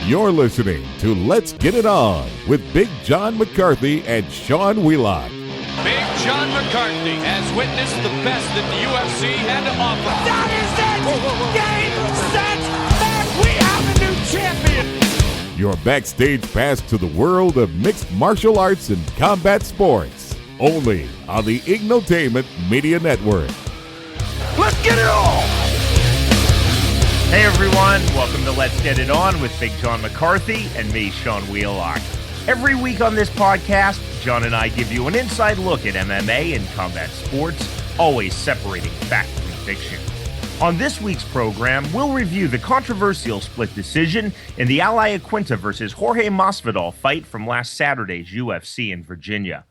You're listening to Let's Get It On with Big John McCarthy and Sean Wheelock. Big John McCarthy has witnessed the best that the UFC had to offer. That is it! Game, set, match! We have a new champion! Your backstage pass to the world of mixed martial arts and combat sports. Only on the Ignotainment Media Network. Let's get it on! Hey everyone, welcome to Let's Get It On with Big John McCarthy and me, Sean Wheelock. Every week on this podcast, John and I give you an inside look at MMA and combat sports, always separating fact from fiction. On this week's program, we'll review the controversial split decision in the Iaquinta versus Jorge Masvidal fight from last Saturday's UFC in Virginia.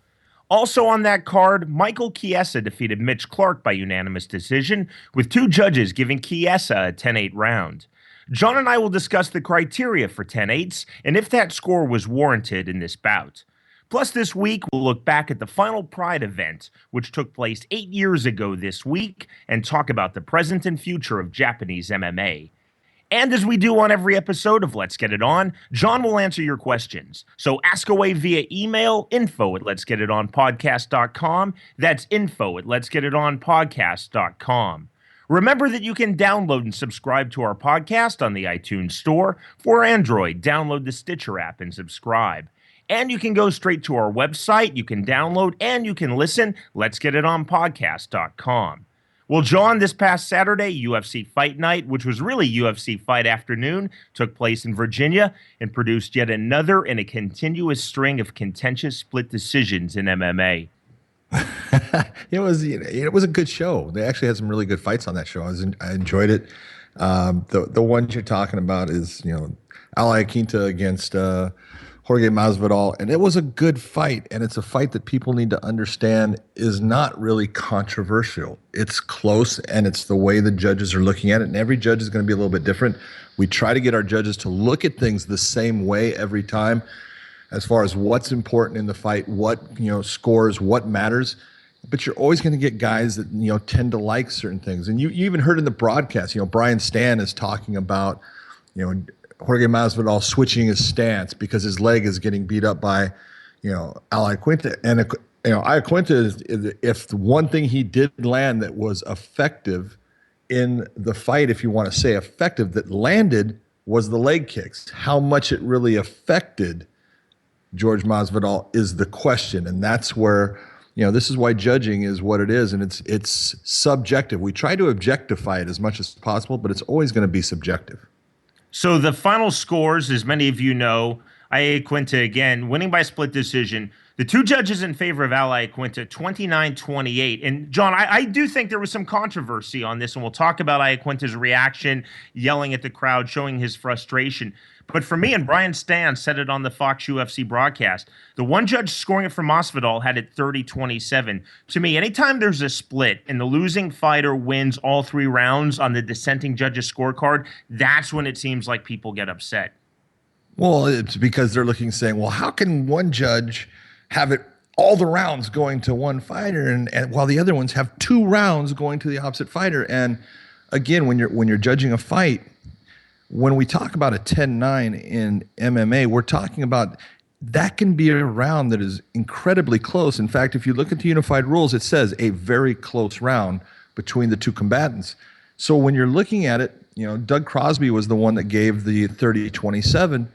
Also on that card, Michael Chiesa defeated Mitch by unanimous decision, with two judges giving Chiesa a 10-8 round. John and I will discuss the criteria for 10-8s and if that score was warranted in this bout. Plus, this week, we'll look back at the final Pride event, which took place 8 years ago this week, and talk about the present and future of Japanese MMA. And as we do on every episode of Let's Get It On, John will answer your questions. So ask away via email, info@letsgetitonpodcast.com. That's info@letsgetitonpodcast.com. Remember that you can download and subscribe to our podcast on the iTunes Store. For Android, download the Stitcher app and subscribe. And you can go straight to our website, you can download, and you can listen, letsgetitonpodcast.com. Well, John, this past Saturday, UFC Fight Night, which was really UFC Fight Afternoon, took place in Virginia and produced yet another in a continuous string of contentious split decisions in MMA. It was a good show. They actually had some really good fights on that show. I enjoyed it. The one you're talking about is Iaquinta against Jorge Masvidal, and it was a good fight, and it's a fight that people need to understand is not really controversial. It's close, and it's the way the judges are looking at it, and every judge is going to be a little bit different. We try to get our judges to look at things the same way every time as far as what's important in the fight, what scores, what matters. But you're always going to get guys that tend to like certain things, and you even heard in the broadcast, Brian Stan is talking about Jorge Masvidal switching his stance because his leg is getting beat up by, Iaquinta. And, Iaquinta is if the one thing he did land that was effective in the fight, if you want to say effective, that landed was the leg kicks. How much it really affected Jorge Masvidal is the question. And that's where, this is why judging is what it is. And it's subjective. We try to objectify it as much as possible, but it's always going to be subjective. So the final scores, as many of you know, Iaquinta again winning by split decision. The two judges in favor of Iaquinta, 29-28. And John, I do think there was some controversy on this, and we'll talk about Iaquinta's reaction, yelling at the crowd, showing his frustration. But for me, and Brian Stan said it on the Fox UFC broadcast, the one judge scoring it for Masvidal had it 30-27. To me, anytime there's a split and the losing fighter wins all three rounds on the dissenting judge's scorecard, that's when it seems like people get upset. Well, it's because they're saying, well, how can one judge have it all the rounds going to one fighter and while the other ones have 2 rounds going to the opposite fighter? And again, when you're judging a fight, when we talk about a 10-9 in MMA, we're talking about that can be a round that is incredibly close. In fact, if you look at the unified rules, it says a very close round between the two combatants. So when you're looking at it, Doug Crosby was the one that gave the 30-27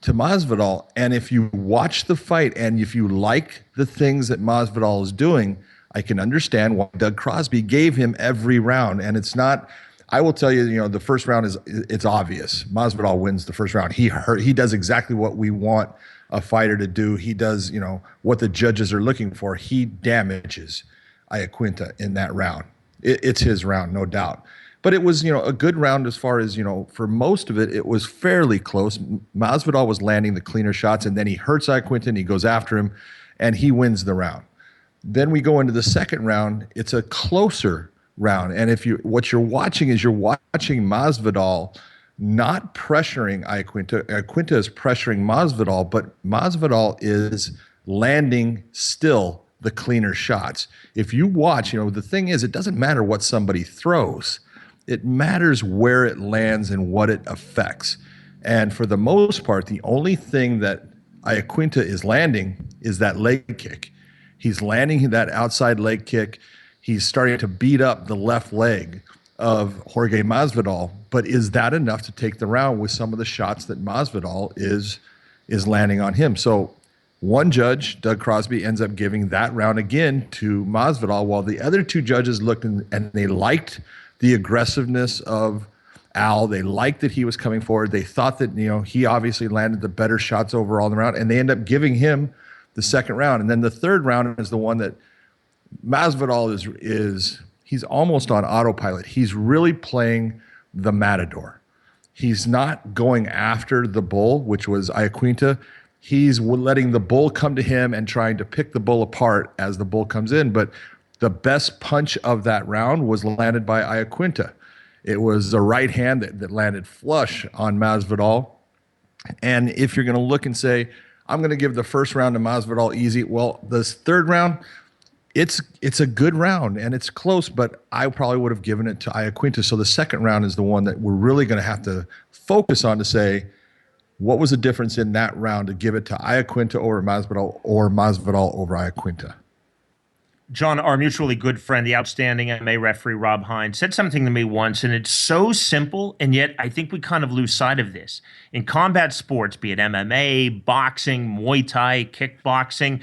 to Masvidal. And if you watch the fight and if you like the things that Masvidal is doing, I can understand why Doug Crosby gave him every round. And it's not... I will tell you, the first round it's obvious. Masvidal wins the first round. He does exactly what we want a fighter to do. He does, what the judges are looking for. He damages Iaquinta in that round. It's his round, no doubt. But it was, a good round as far as, for most of it, it was fairly close. Masvidal was landing the cleaner shots, and then he hurts Iaquinta, and he goes after him, and he wins the round. Then we go into the second round. It's a closer round. And what you're watching is Masvidal not pressuring Iaquinta. Iaquinta is pressuring Masvidal, but Masvidal is landing still the cleaner shots. If you watch, the thing is, it doesn't matter what somebody throws. It matters where it lands and what it affects. And for the most part, the only thing that Iaquinta is landing is that leg kick. He's landing that outside leg kick. He's starting to beat up the left leg of Jorge Masvidal. But is that enough to take the round with some of the shots that Masvidal is landing on him? So one judge, Doug Crosby, ends up giving that round again to Masvidal, while the other two judges looked and they liked the aggressiveness of Al. They liked that he was coming forward. They thought that, he obviously landed the better shots overall in the round, and they end up giving him the second round. And then the third round is the one that Masvidal he's almost on autopilot. He's really playing the matador. He's not going after the bull, which was Iaquinta. He's letting the bull come to him and trying to pick the bull apart as the bull comes in. But the best punch of that round was landed by Iaquinta. It was a right hand that landed flush on Masvidal. And if you're going to look and say, I'm going to give the first round to Masvidal easy, well, this third round, it's a good round and it's close, but I probably would have given it to Iaquinta. So the second round is the one that we're really going to have to focus on to say, what was the difference in that round to give it to Iaquinta over Masvidal or Masvidal over Iaquinta? John, our mutually good friend, the outstanding MMA referee Rob Hines, said something to me once, and it's so simple, and yet I think we kind of lose sight of this. In combat sports, be it MMA, boxing, Muay Thai, kickboxing,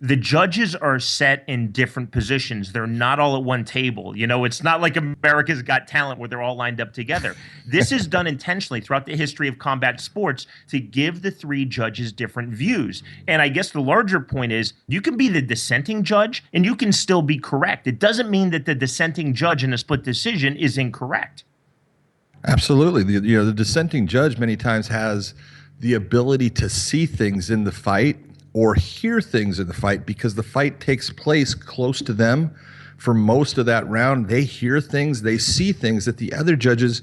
the judges are set in different positions. They're not all at one table. It's not like America's Got Talent where they're all lined up together. This is done intentionally throughout the history of combat sports to give the three judges different views. And I guess the larger point is you can be the dissenting judge and you can still be correct. It doesn't mean that the dissenting judge in a split decision is incorrect. Absolutely. The dissenting judge many times has the ability to see things in the fight or hear things in the fight because the fight takes place close to them for most of that round. They hear things, they see things that the other judges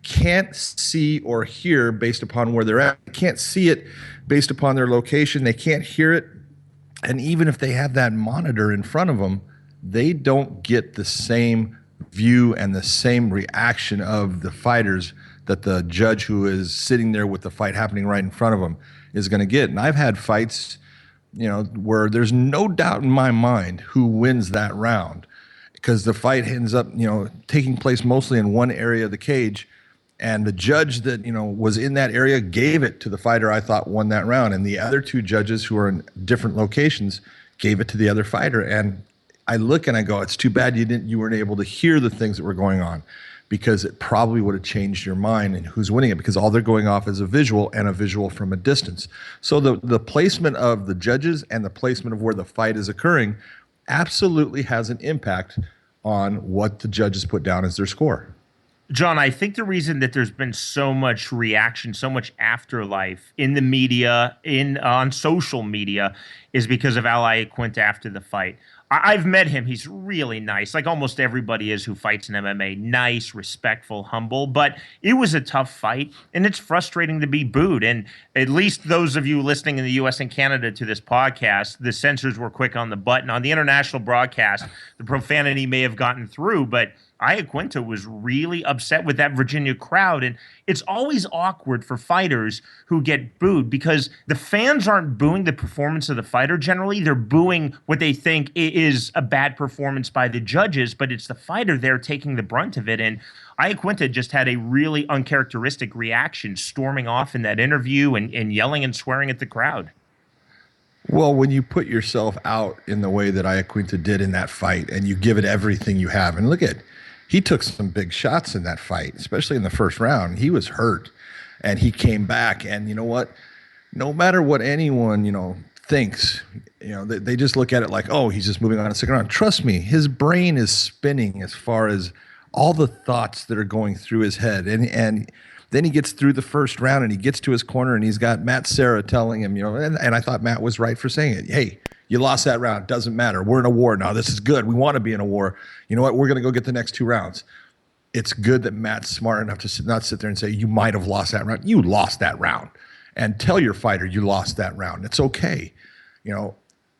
can't see or hear based upon where they're at. They can't see it based upon their location. They can't hear it. And even if they have that monitor in front of them, they don't get the same view and the same reaction of the fighters that the judge who is sitting there with the fight happening right in front of them is going to get. And I've had fights where there's no doubt in my mind who wins that round because the fight ends up, taking place mostly in one area of the cage. And the judge that, was in that area gave it to the fighter I thought won that round. And the other two judges who are in different locations gave it to the other fighter. And I look and I go, it's too bad you weren't able to hear the things that were going on, because it probably would have changed your mind and who's winning it, because all they're going off is a visual and a visual from a distance. So the placement of the judges and the placement of where the fight is occurring absolutely has an impact on what the judges put down as their score. John, I think the reason that there's been so much reaction, so much afterlife in the media, on social media, is because of Al Iaquinta after the fight. I've met him. He's really nice, like almost everybody is who fights in MMA. Nice, respectful, humble. But it was a tough fight, and it's frustrating to be booed. And at least those of you listening in the U.S. and Canada to this podcast, the censors were quick on the button. On the international broadcast, the profanity may have gotten through, but Iaquinta was really upset with that Virginia crowd. And it's always awkward for fighters who get booed because the fans aren't booing the performance of the fighter generally. They're booing what they think is a bad performance by the judges, but it's the fighter there taking the brunt of it. And Iaquinta just had a really uncharacteristic reaction, storming off in that interview and yelling and swearing at the crowd. Well, when you put yourself out in the way that Iaquinta did in that fight and you give it everything you have, and look at, he took some big shots in that fight, especially in the first round. He was hurt and he came back, and you know what? No matter what anyone, thinks, they just look at it like, oh, he's just moving on to second round. Trust me, his brain is spinning as far as all the thoughts that are going through his head. And then he gets through the first round and he gets to his corner and he's got Matt Serra telling him, and I thought Matt was right for saying it. Hey, you lost that round. Doesn't matter. We're in a war now. This is good. We want to be in a war. You know what? We're going to go get the next two rounds. It's good that Matt's smart enough to not sit there and say, you might have lost that round. You lost that round. And tell your fighter you lost that round. It's okay.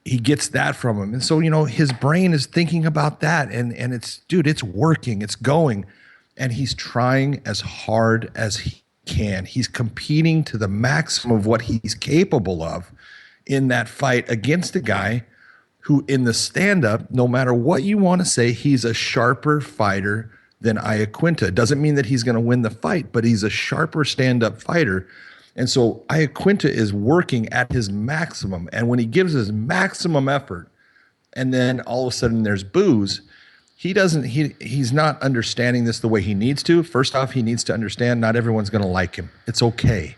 He gets that from him. And so, his brain is thinking about that. And it's working. It's going. And he's trying as hard as he can. He's competing to the maximum of what he's capable of in that fight against a guy who in the stand-up, no matter what you want to say, he's a sharper fighter than Iaquinta. Doesn't mean that he's going to win the fight, but he's a sharper stand-up fighter. And so Iaquinta is working at his maximum. And when he gives his maximum effort, and then all of a sudden there's boos, he's not understanding this the way he needs to. First off, he needs to understand not everyone's going to like him. It's okay.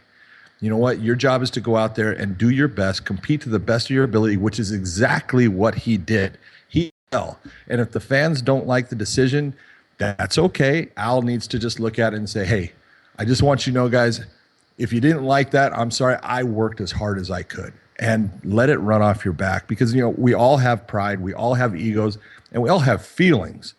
You know what? Your job is to go out there and do your best, compete to the best of your ability, which is exactly what he did. He fell. And if the fans don't like the decision, that's okay. Al needs to just look at it and say, hey, I just want you to know, guys, if you didn't like that, I'm sorry. I worked as hard as I could. And let it run off your back because, we all have pride. We all have egos. And we all have feelings.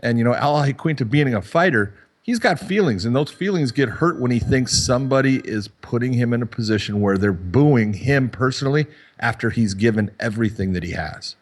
And, Al Iaquinta being a fighter, he's got feelings, and those feelings get hurt when he thinks somebody is putting him in a position where they're booing him personally after he's given everything that he has.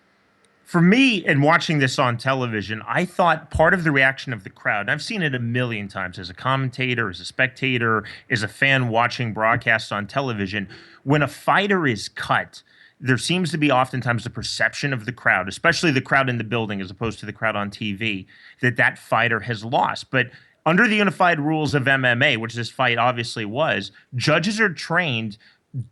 For me, and watching this on television, I thought part of the reaction of the crowd, and I've seen it a million times as a commentator, as a spectator, as a fan watching broadcasts on television, when a fighter is cut, there seems to be oftentimes the perception of the crowd, especially the crowd in the building as opposed to the crowd on TV, that fighter has lost. But under the unified rules of MMA, which this fight obviously was, judges are trained,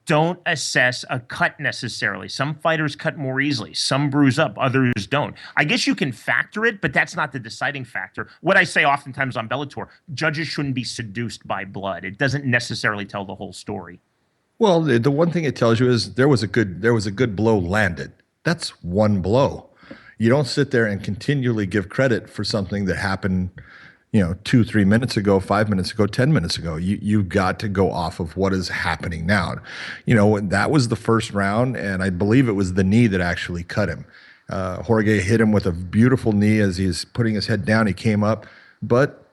don't assess a cut necessarily. Some fighters cut more easily. Some bruise up, others don't. I guess you can factor it, but that's not the deciding factor. What I say oftentimes on Bellator, judges shouldn't be seduced by blood. It doesn't necessarily tell the whole story. Well, the one thing it tells you is there was a good blow landed. That's one blow. You don't sit there and continually give credit for something that happened, 2-3 minutes ago, 5 minutes ago, 10 minutes ago. You've got to go off of what is happening now. That was the first round, and I believe it was the knee that actually cut him. Jorge hit him with a beautiful knee as he's putting his head down. He came up, but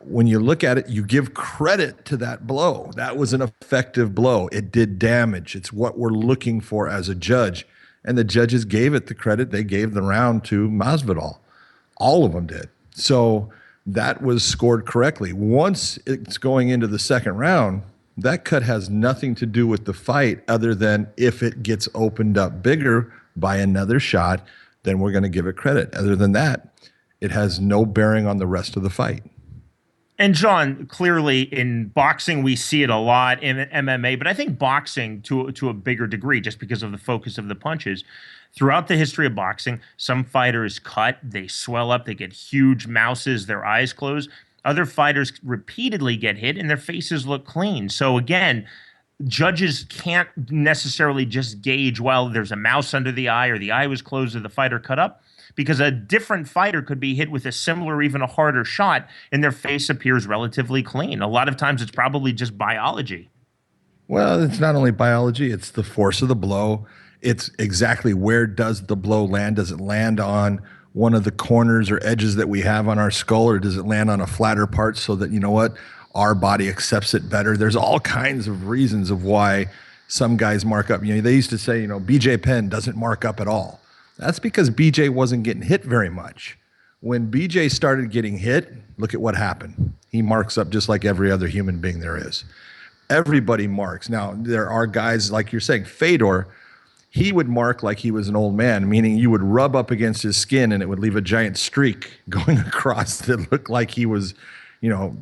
when you look at it, you give credit to that blow. That was an effective blow. It did damage. It's what we're looking for as a judge. And the judges gave it the credit. They gave the round to Masvidal. All of them did. So that was scored correctly. Once it's going into the second round, that cut has nothing to do with the fight other than if it gets opened up bigger by another shot, then we're going to give it credit. Other than that, it has no bearing on the rest of the fight. And John, clearly in boxing, we see it a lot in MMA, but I think boxing to a bigger degree, just because of the focus of the punches. Throughout the history of boxing, some fighters cut, they swell up, they get huge mouses, their eyes close. Other fighters repeatedly get hit and their faces look clean. So again, judges can't necessarily just gauge, well, there's a mouse under the eye or the eye was closed or the fighter cut up. Because a different fighter could be hit with a similar or even a harder shot and their face appears relatively clean. A lot of times it's probably just biology. Well, it's not only biology, it's the force of the blow. It's exactly where does the blow land? Does it land on one of the corners or edges that we have on our skull, or does it land on a flatter part so that, our body accepts it better? There's all kinds of reasons of why some guys mark up. They used to say, BJ Penn doesn't mark up at all. That's because BJ wasn't getting hit very much. When BJ started getting hit, look at what happened. He marks up just like every other human being there is. Everybody marks. Now, there are guys, like you're saying, Fedor, he would mark like he was an old man, meaning you would rub up against his skin and it would leave a giant streak going across that looked like he was,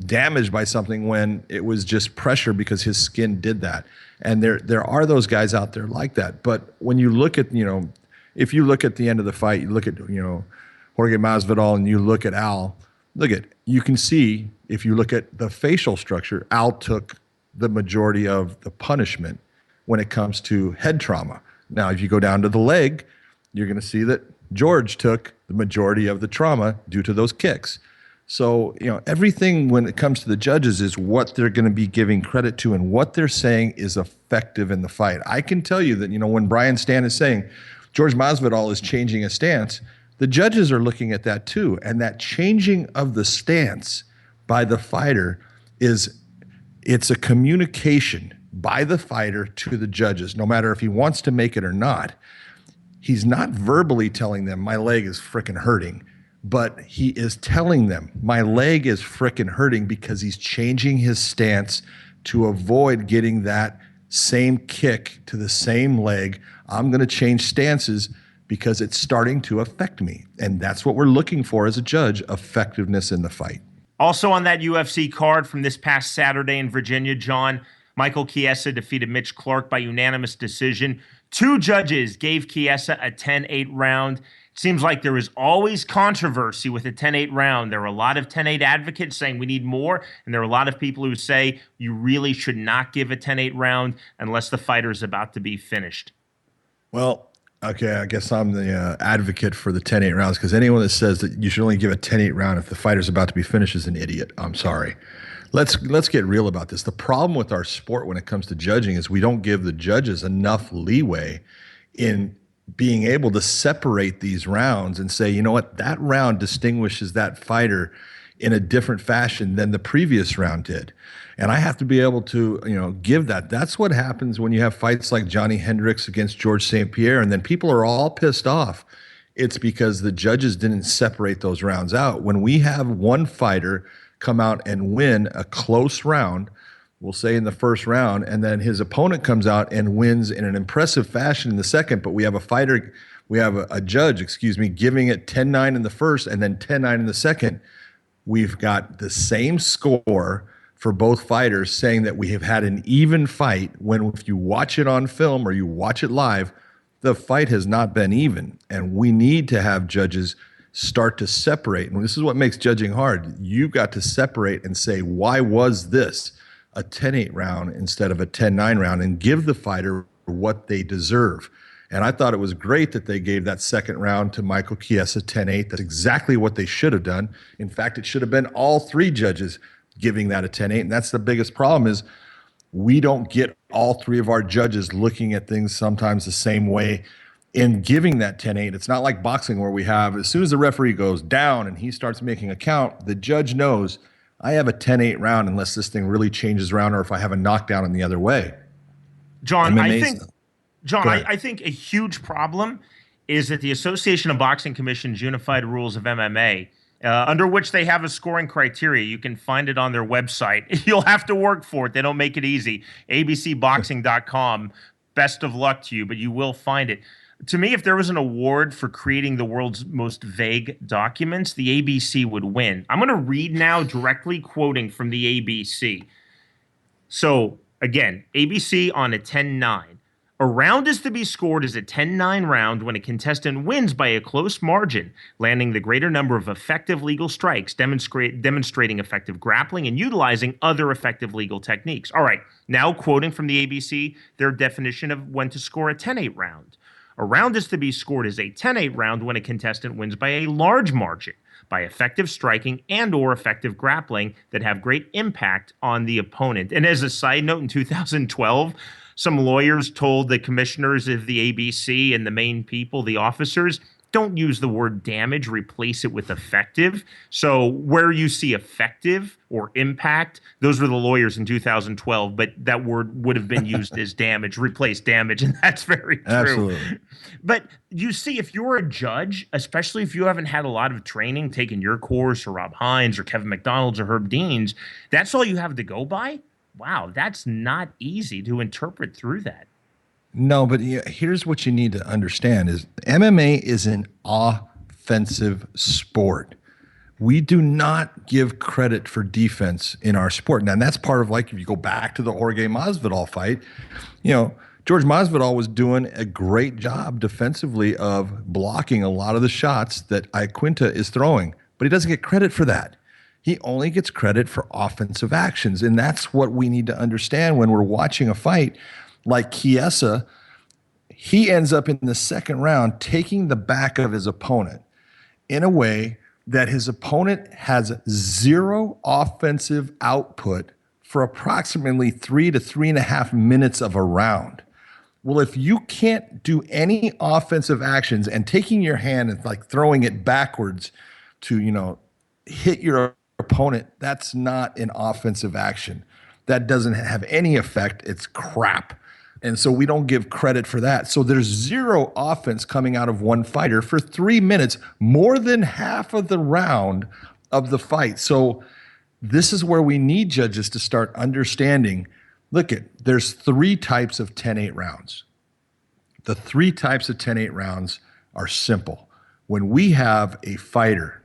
damaged by something when it was just pressure because his skin did that. And there are those guys out there like that. But when you look at, if you look at the end of the fight, you look at, Jorge Masvidal and you look at Al, you can see, if you look at the facial structure, Al took the majority of the punishment when it comes to head trauma. Now, if you go down to the leg, you're going to see that George took the majority of the trauma due to those kicks. So, everything when it comes to the judges is what they're going to be giving credit to and what they're saying is effective in the fight. I can tell you that, when Brian Stan is saying, George Masvidal is changing his stance, the judges are looking at that too. And that changing of the stance by the fighter it's a communication by the fighter to the judges, no matter if he wants to make it or not. He's not verbally telling them, my leg is freaking hurting, but he is telling them, my leg is frickin' hurting, because he's changing his stance to avoid getting that same kick to the same leg. I'm going to change stances because it's starting to affect me. And that's what we're looking for as a judge, effectiveness in the fight. Also on that UFC card from this past Saturday in Virginia, John, Michael Chiesa defeated Mitch Clark by unanimous decision. 2 judges gave Chiesa a 10-8 round. It seems like there is always controversy with a 10-8 round. There are a lot of 10-8 advocates saying we need more, and there are a lot of people who say you really should not give a 10-8 round unless the fighter is about to be finished. Well, okay, I guess I'm the advocate for the 10-8 rounds, because anyone that says that you should only give a 10-8 round if the fighter's about to be finished is an idiot. I'm sorry. Let's get real about this. The problem with our sport when it comes to judging is we don't give the judges enough leeway in being able to separate these rounds and say, you know what, that round distinguishes that fighter in a different fashion than the previous round did. And I have to be able to, give that. That's what happens when you have fights like Johnny Hendricks against George St. Pierre, and then people are all pissed off. It's because the judges didn't separate those rounds out. When we have one fighter come out and win a close round, we'll say in the first round, and then his opponent comes out and wins in an impressive fashion in the second, but we have a judge, giving it 10-9 in the first and then 10-9 in the second. We've got the same score for both fighters, saying that we have had an even fight, when if you watch it on film or you watch it live, the fight has not been even. And we need to have judges start to separate. And this is what makes judging hard. You've got to separate and say, why was this a 10-8 round instead of a 10-9 round, and give the fighter what they deserve. And I thought it was great that they gave that second round to Michael Chiesa 10-8. That's exactly what they should have done. In fact, it should have been all 3 judges giving that a 10-8. And that's the biggest problem, is we don't get all 3 of our judges looking at things sometimes the same way in giving that 10-8. It's not like boxing where we have, as soon as the referee goes down and he starts making a count, the judge knows I have a 10-8 round unless this thing really changes around, or if I have a knockdown in the other way. John, I think a huge problem is that the Association of Boxing Commission's Unified Rules of MMA, under which they have a scoring criteria. You can find it on their website. You'll have to work for it. They don't make it easy. abcboxing.com. Best of luck to you, but you will find it. To me, if there was an award for creating the world's most vague documents, the ABC would win. I'm going to read now, directly quoting from the ABC. So, again, ABC on a 10-9. A round is to be scored as a 10-9 round when a contestant wins by a close margin, landing the greater number of effective legal strikes, demonstrating effective grappling, and utilizing other effective legal techniques. All right, now quoting from the ABC, their definition of when to score a 10-8 round. A round is to be scored as a 10-8 round when a contestant wins by a large margin, by effective striking and or effective grappling that have great impact on the opponent. And as a side note, in 2012, some lawyers told the commissioners of the ABC and the main people, the officers, don't use the word damage, replace it with effective. So where you see effective or impact, those were the lawyers in 2012, but that word would have been used as damage, replace damage, and that's very true. Absolutely. But you see, if you're a judge, especially if you haven't had a lot of training, taken your course, or Rob Hines, or Kevin McDonald's, or Herb Dean's, that's all you have to go by? Wow, that's not easy to interpret through that. No, but here's what you need to understand is MMA is an offensive sport. We do not give credit for defense in our sport. Now, and that's part of, like, if you go back to the Jorge Masvidal fight, George Masvidal was doing a great job defensively of blocking a lot of the shots that Iaquinta is throwing, but he doesn't get credit for that. He only gets credit for offensive actions, and that's what we need to understand when we're watching a fight. Like Chiesa, he ends up in the second round taking the back of his opponent in a way that his opponent has 0 offensive output for approximately 3 to 3.5 minutes of a round. Well, if you can't do any offensive actions and taking your hand and like throwing it backwards to, hit your opponent, that's not an offensive action. That doesn't have any effect. It's crap. And so we don't give credit for that. So there's zero offense coming out of one fighter for 3 minutes, more than half of the round of the fight. So this is where we need judges to start understanding. There's 3 types of 10-8 rounds. The 3 types of 10-8 rounds are simple. When we have a fighter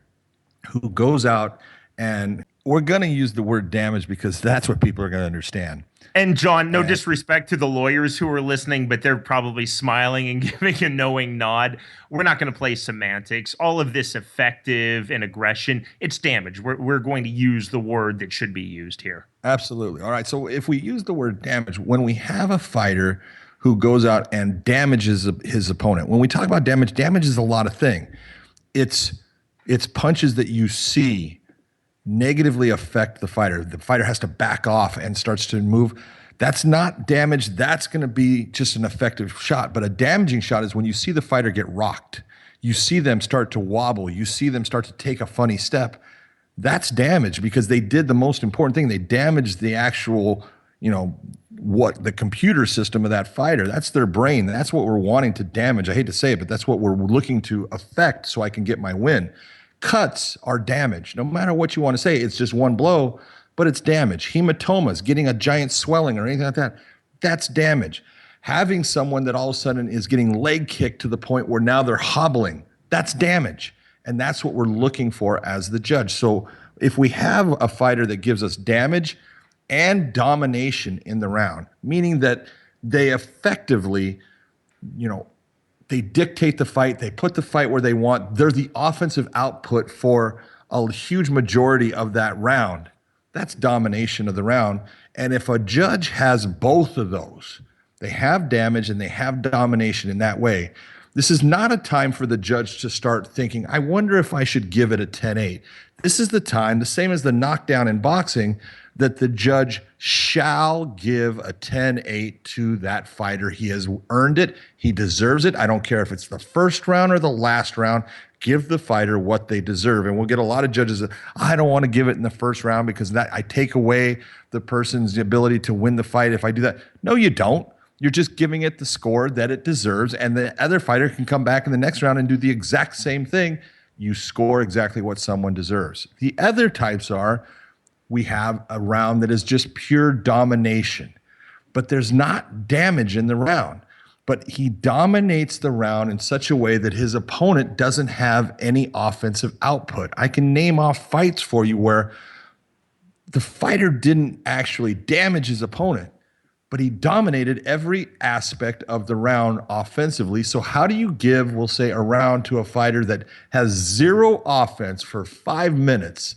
who goes out, and we're going to use the word damage because that's what people are going to understand. And John, no disrespect to the lawyers who are listening, but they're probably smiling and giving a knowing nod. We're not going to play semantics. All of this effective and aggression, it's damage. We're going to use the word that should be used here. Absolutely. All right. So if we use the word damage, when we have a fighter who goes out and damages his opponent, when we talk about damage, damage is a lot of things. It's punches that you see negatively affect the fighter. The fighter has to back off and starts to move. That's not damage. That's going to be just an effective shot. But a damaging shot is when you see the fighter get rocked. You see them start to wobble. You see them start to take a funny step. That's damage because they did the most important thing. They damaged the actual, what the computer system of that fighter. That's their brain. That's what we're wanting to damage. I hate to say it, but that's what we're looking to affect so I can get my win. Cuts are damage. No matter what you want to say, it's just one blow, but it's damage. Hematomas, getting a giant swelling or anything like that, that's damage. Having someone that all of a sudden is getting leg kicked to the point where now they're hobbling, that's damage. And that's what we're looking for as the judge. So if we have a fighter that gives us damage and domination in the round, meaning that they effectively, they dictate the fight. They put the fight where they want. They're the offensive output for a huge majority of that round. That's domination of the round. And if a judge has both of those, they have damage and they have domination in that way, this is not a time for the judge to start thinking, I wonder if I should give it a 10-8. This is the time, the same as the knockdown in boxing, that the judge shall give a 10-8 to that fighter. He has earned it. He deserves it. I don't care if it's the first round or the last round. Give the fighter what they deserve. And we'll get a lot of judges that, I don't want to give it in the first round because that I take away the person's ability to win the fight if I do that. No, you don't. You're just giving it the score that it deserves, and the other fighter can come back in the next round and do the exact same thing. You score exactly what someone deserves. The other types are, we have a round that is just pure domination, but there's not damage in the round. But he dominates the round in such a way that his opponent doesn't have any offensive output. I can name off fights for you where the fighter didn't actually damage his opponent, but he dominated every aspect of the round offensively. So how do you give, we'll say, a round to a fighter that has zero offense for 5 minutes?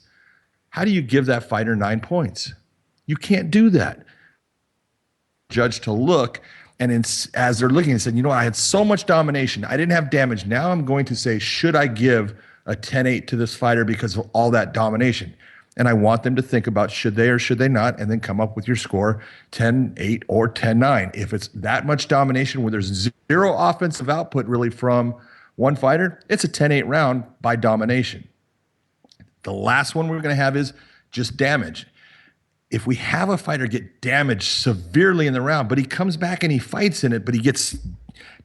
How do you give that fighter 9 points? You can't do that. Judge to look, and as they're looking and said, I had so much domination. I didn't have damage. Now I'm going to say, should I give a 10-8 to this fighter because of all that domination? And I want them to think about should they or should they not, and then come up with your score, 10-8 or 10-9. If it's that much domination where there's zero offensive output really from one fighter, it's a 10-8 round by domination. The last one we're going to have is just damage. If we have a fighter get damaged severely in the round, but he comes back and he fights in it, but he gets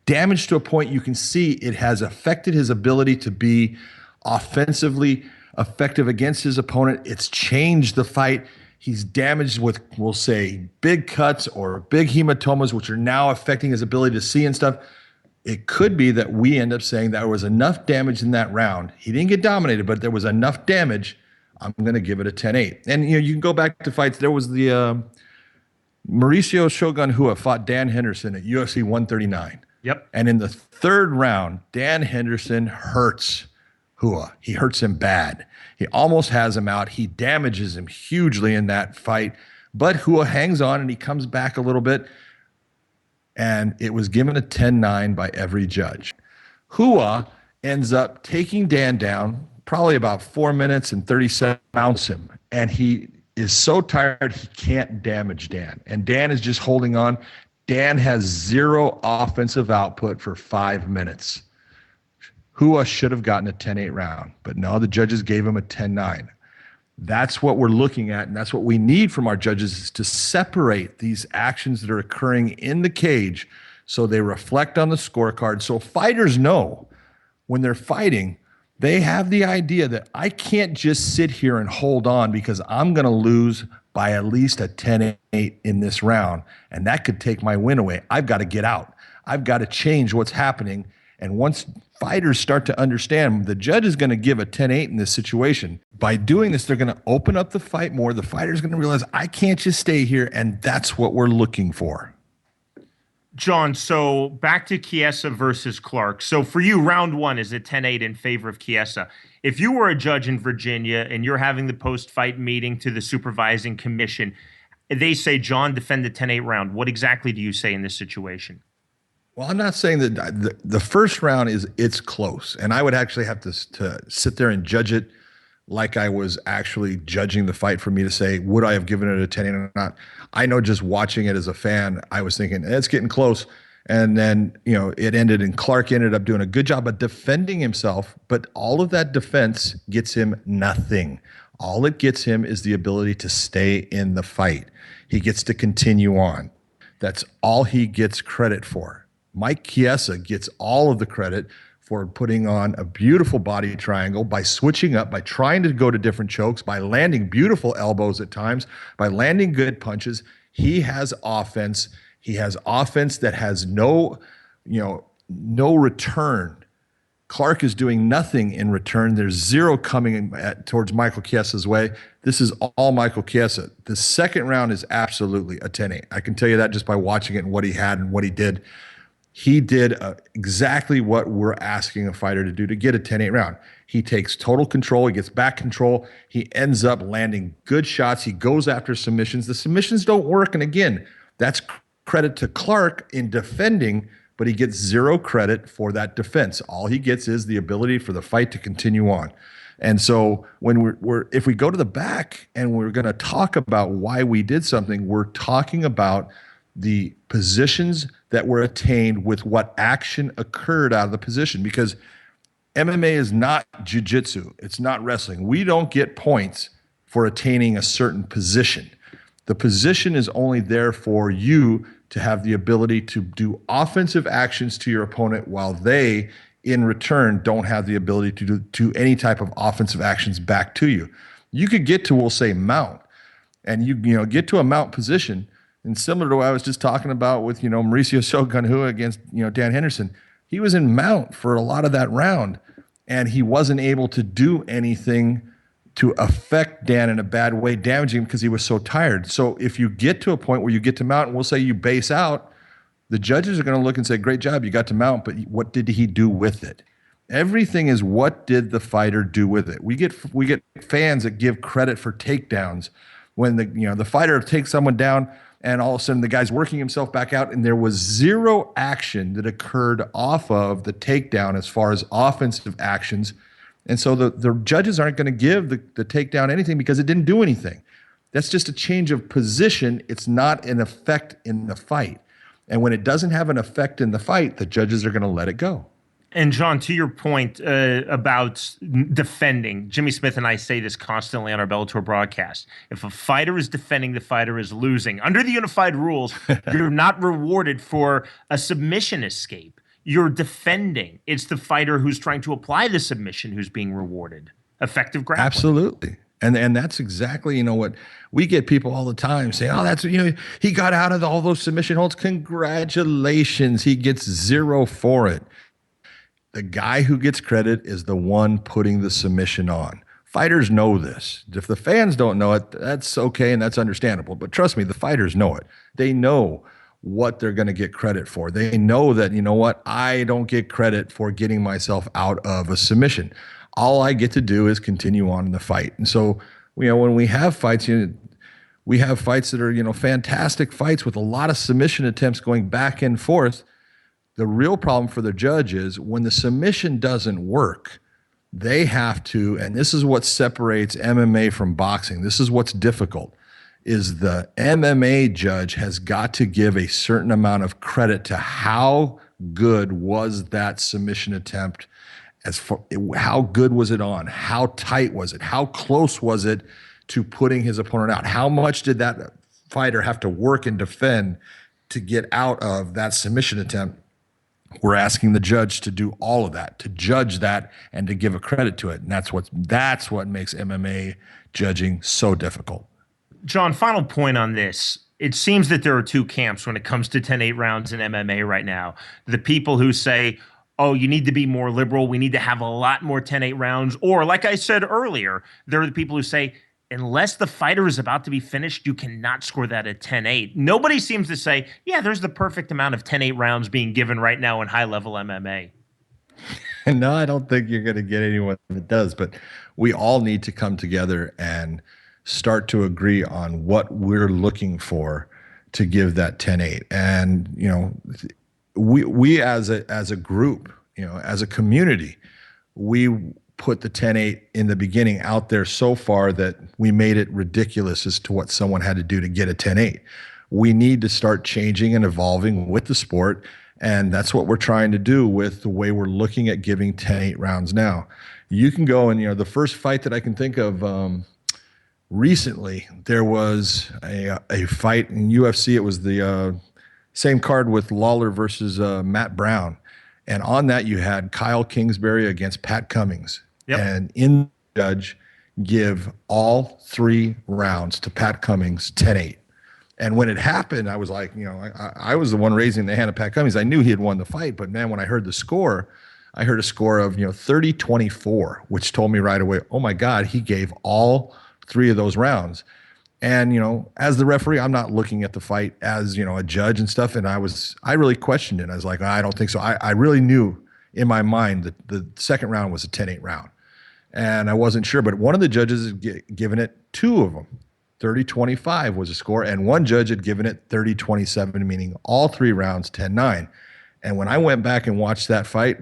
damaged to a point you can see it has affected his ability to be offensively effective against his opponent. It's changed the fight. He's damaged with, we'll say, big cuts or big hematomas, which are now affecting his ability to see and stuff. It could be that we end up saying there was enough damage in that round. He didn't get dominated, but there was enough damage. I'm going to give it a 10-8. And you can go back to fights. There was the Mauricio Shogun Hua fought Dan Henderson at UFC 139. Yep. And in the third round, Dan Henderson hurts Hua. He hurts him bad. He almost has him out. He damages him hugely in that fight. But Hua hangs on and he comes back a little bit. And it was given a 10-9 by every judge. Hua ends up taking Dan down, probably about 4 minutes and 30 seconds, bounce him. And he is so tired he can't damage Dan. And Dan is just holding on. Dan has zero offensive output for 5 minutes. Hua should have gotten a 10-8 round, but no, the judges gave him a 10-9. That's what we're looking at, and that's what we need from our judges, is to separate these actions that are occurring in the cage so they reflect on the scorecard. So fighters know when they're fighting, they have the idea that I can't just sit here and hold on because I'm going to lose by at least a 10-8 in this round, and that could take my win away. I've got to get out. I've got to change what's happening. And once fighters start to understand the judge is going to give a 10-8 in this situation, by doing this, they're going to open up the fight more. The fighter's going to realize, I can't just stay here, and that's what we're looking for. John, so back to Chiesa versus Clark. So for you, round one is a 10-8 in favor of Chiesa. If you were a judge in Virginia and you're having the post-fight meeting to the supervising commission, they say, John, defend the 10-8 round. What exactly do you say in this situation? Well, I'm not saying that the first round it's close, and I would actually have to sit there and judge it like I was actually judging the fight for me to say, would I have given it a 10-8 or not? I know just watching it as a fan, I was thinking, it's getting close. And then, it ended, and Clark ended up doing a good job of defending himself, but all of that defense gets him nothing. All it gets him is the ability to stay in the fight. He gets to continue on. That's all he gets credit for. Mike Chiesa gets all of the credit for putting on a beautiful body triangle, by switching up, by trying to go to different chokes, by landing beautiful elbows at times, by landing good punches. He has offense. He has offense that has no return. Clark is doing nothing in return. There's zero coming towards Michael Chiesa's way. This is all Michael Chiesa. The second round is absolutely a 10-8. I can tell you that just by watching it and what he had and what he did. He did exactly what we're asking a fighter to do to get a 10-8 round. He takes total control. He gets back control. He ends up landing good shots. He goes after submissions. The submissions don't work. And again, that's credit to Clark in defending, but he gets zero credit for that defense. All he gets is the ability for the fight to continue on. And so when if we go to the back and we're going to talk about why we did something, we're talking about the positions that were attained with what action occurred out of the position, because MMA is not jiu-jitsu. It's not wrestling. We don't get points for attaining a certain position. The position is only there for you to have the ability to do offensive actions to your opponent, while they, in return, don't have the ability to do any type of offensive actions back to you. You could get to, we'll say, mount, and you get to a mount position. And similar to what I was just talking about with, Mauricio Shogunhua against, Dan Henderson, he was in mount for a lot of that round, and he wasn't able to do anything to affect Dan in a bad way, damaging him because he was so tired. So if you get to a point where you get to mount, and we'll say you base out, the judges are going to look and say, great job, you got to mount, but what did he do with it? Everything is, what did the fighter do with it? We get fans that give credit for takedowns when the fighter takes someone down, and all of a sudden the guy's working himself back out, and there was zero action that occurred off of the takedown as far as offensive actions. And so the judges aren't going to give the takedown anything because it didn't do anything. That's just a change of position. It's not an effect in the fight. And when it doesn't have an effect in the fight, the judges are going to let it go. And John, to your point about defending, Jimmy Smith and I say this constantly on our Bellator broadcast. If a fighter is defending, the fighter is losing. Under the unified rules, you're not rewarded for a submission escape. You're defending. It's the fighter who's trying to apply the submission who's being rewarded. Effective grappling. Absolutely. And that's exactly, what we get people all the time saying, oh, that's, he got out of all those submission holds. Congratulations. He gets zero for it. The guy who gets credit is the one putting the submission on. Fighters know this. If the fans don't know it, that's okay and that's understandable. But trust me, the fighters know it. They know what they're going to get credit for. They know that, I don't get credit for getting myself out of a submission. All I get to do is continue on in the fight. And so, when we have fights, we have fights that are, fantastic fights with a lot of submission attempts going back and forth. The real problem for the judge is when the submission doesn't work, they have to, and this is what separates MMA from boxing. This is what's difficult, is the MMA judge has got to give a certain amount of credit to how good was that submission attempt, how good was it on, how tight was it, how close was it, to putting his opponent out? How much did that fighter have to work and defend to get out of that submission attempt? We're asking the judge to do all of that, to judge that, and to give a credit to it. And that's what makes MMA judging so difficult. John, final point on this. It seems that there are two camps when it comes to 10-8 rounds in MMA right now. The people who say, oh, you need to be more liberal. We need to have a lot more 10-8 rounds. Or like I said earlier, there are the people who say, unless the fighter is about to be finished, you cannot score that at 10-8. Nobody seems to say, yeah, there's the perfect amount of 10-8 rounds being given right now in high-level MMA. No, I don't think you're going to get anyone that does, but we all need to come together and start to agree on what we're looking for to give that 10-8. And, you know, we as a group, you know, as a community, we put the 10-8 in the beginning out there so far that we made it ridiculous as to what someone had to do to get a 10-8. We need to start changing and evolving with the sport, and that's what we're trying to do with the way we're looking at giving 10-8 rounds now. You can go and, you know, the first fight that I can think of recently, there was a fight in UFC. It was the same card with Lawler versus Matt Brown. And on that, you had Kyle Kingsbury against Pat Cummings. Yep. And in the judge give all 3 rounds to Pat Cummings 10-8. And when it happened, I was like, you know, I was the one raising the hand of Pat Cummings. I knew he had won the fight, but man, when I heard the score, I heard a score of, you know, 30-24, which told me right away, oh my God, he gave all 3 of those rounds. And, you know, as the referee, I'm not looking at the fight as, you know, a judge and stuff. And I really questioned it. I was like, I don't think so. I really knew in my mind that the second round was a 10-8 round. And I wasn't sure, but one of the judges had given it 2 of them. 30-25 was a score, and one judge had given it 30-27, meaning all 3 rounds 10-9. And when I went back and watched that fight,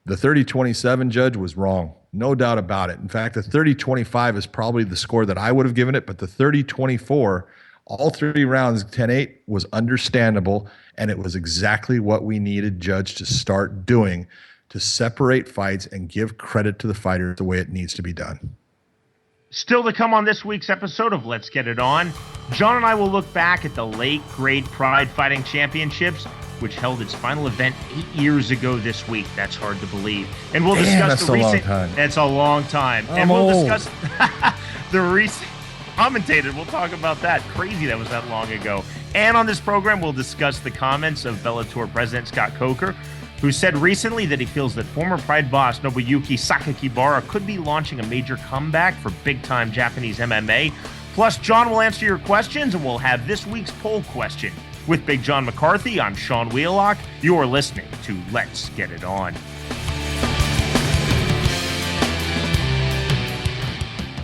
the 30-27 judge was wrong. No doubt about it. In fact, the 30-25 is probably the score that I would have given it, but the 30-24, all 3 rounds 10-8 was understandable, and it was exactly what we needed judge to start doing to separate fights and give credit to the fighter the way it needs to be done. Still to come on this week's episode of Let's Get It On, John and I will look back at the late grade Pride Fighting Championships, which held its final event 8 years ago this week. That's hard to believe. And we'll discuss the recent. That's a long time. And we'll discuss the recent commentated. We'll talk about that. Crazy that was that long ago. And on this program, we'll discuss the comments of Bellator President Scott Coker, who said recently that he feels that former Pride boss Nobuyuki Sakakibara could be launching a major comeback for big-time Japanese MMA. Plus, John will answer your questions, and we'll have this week's poll question. With Big John McCarthy, I'm Sean Wheelock. You're listening to Let's Get It On.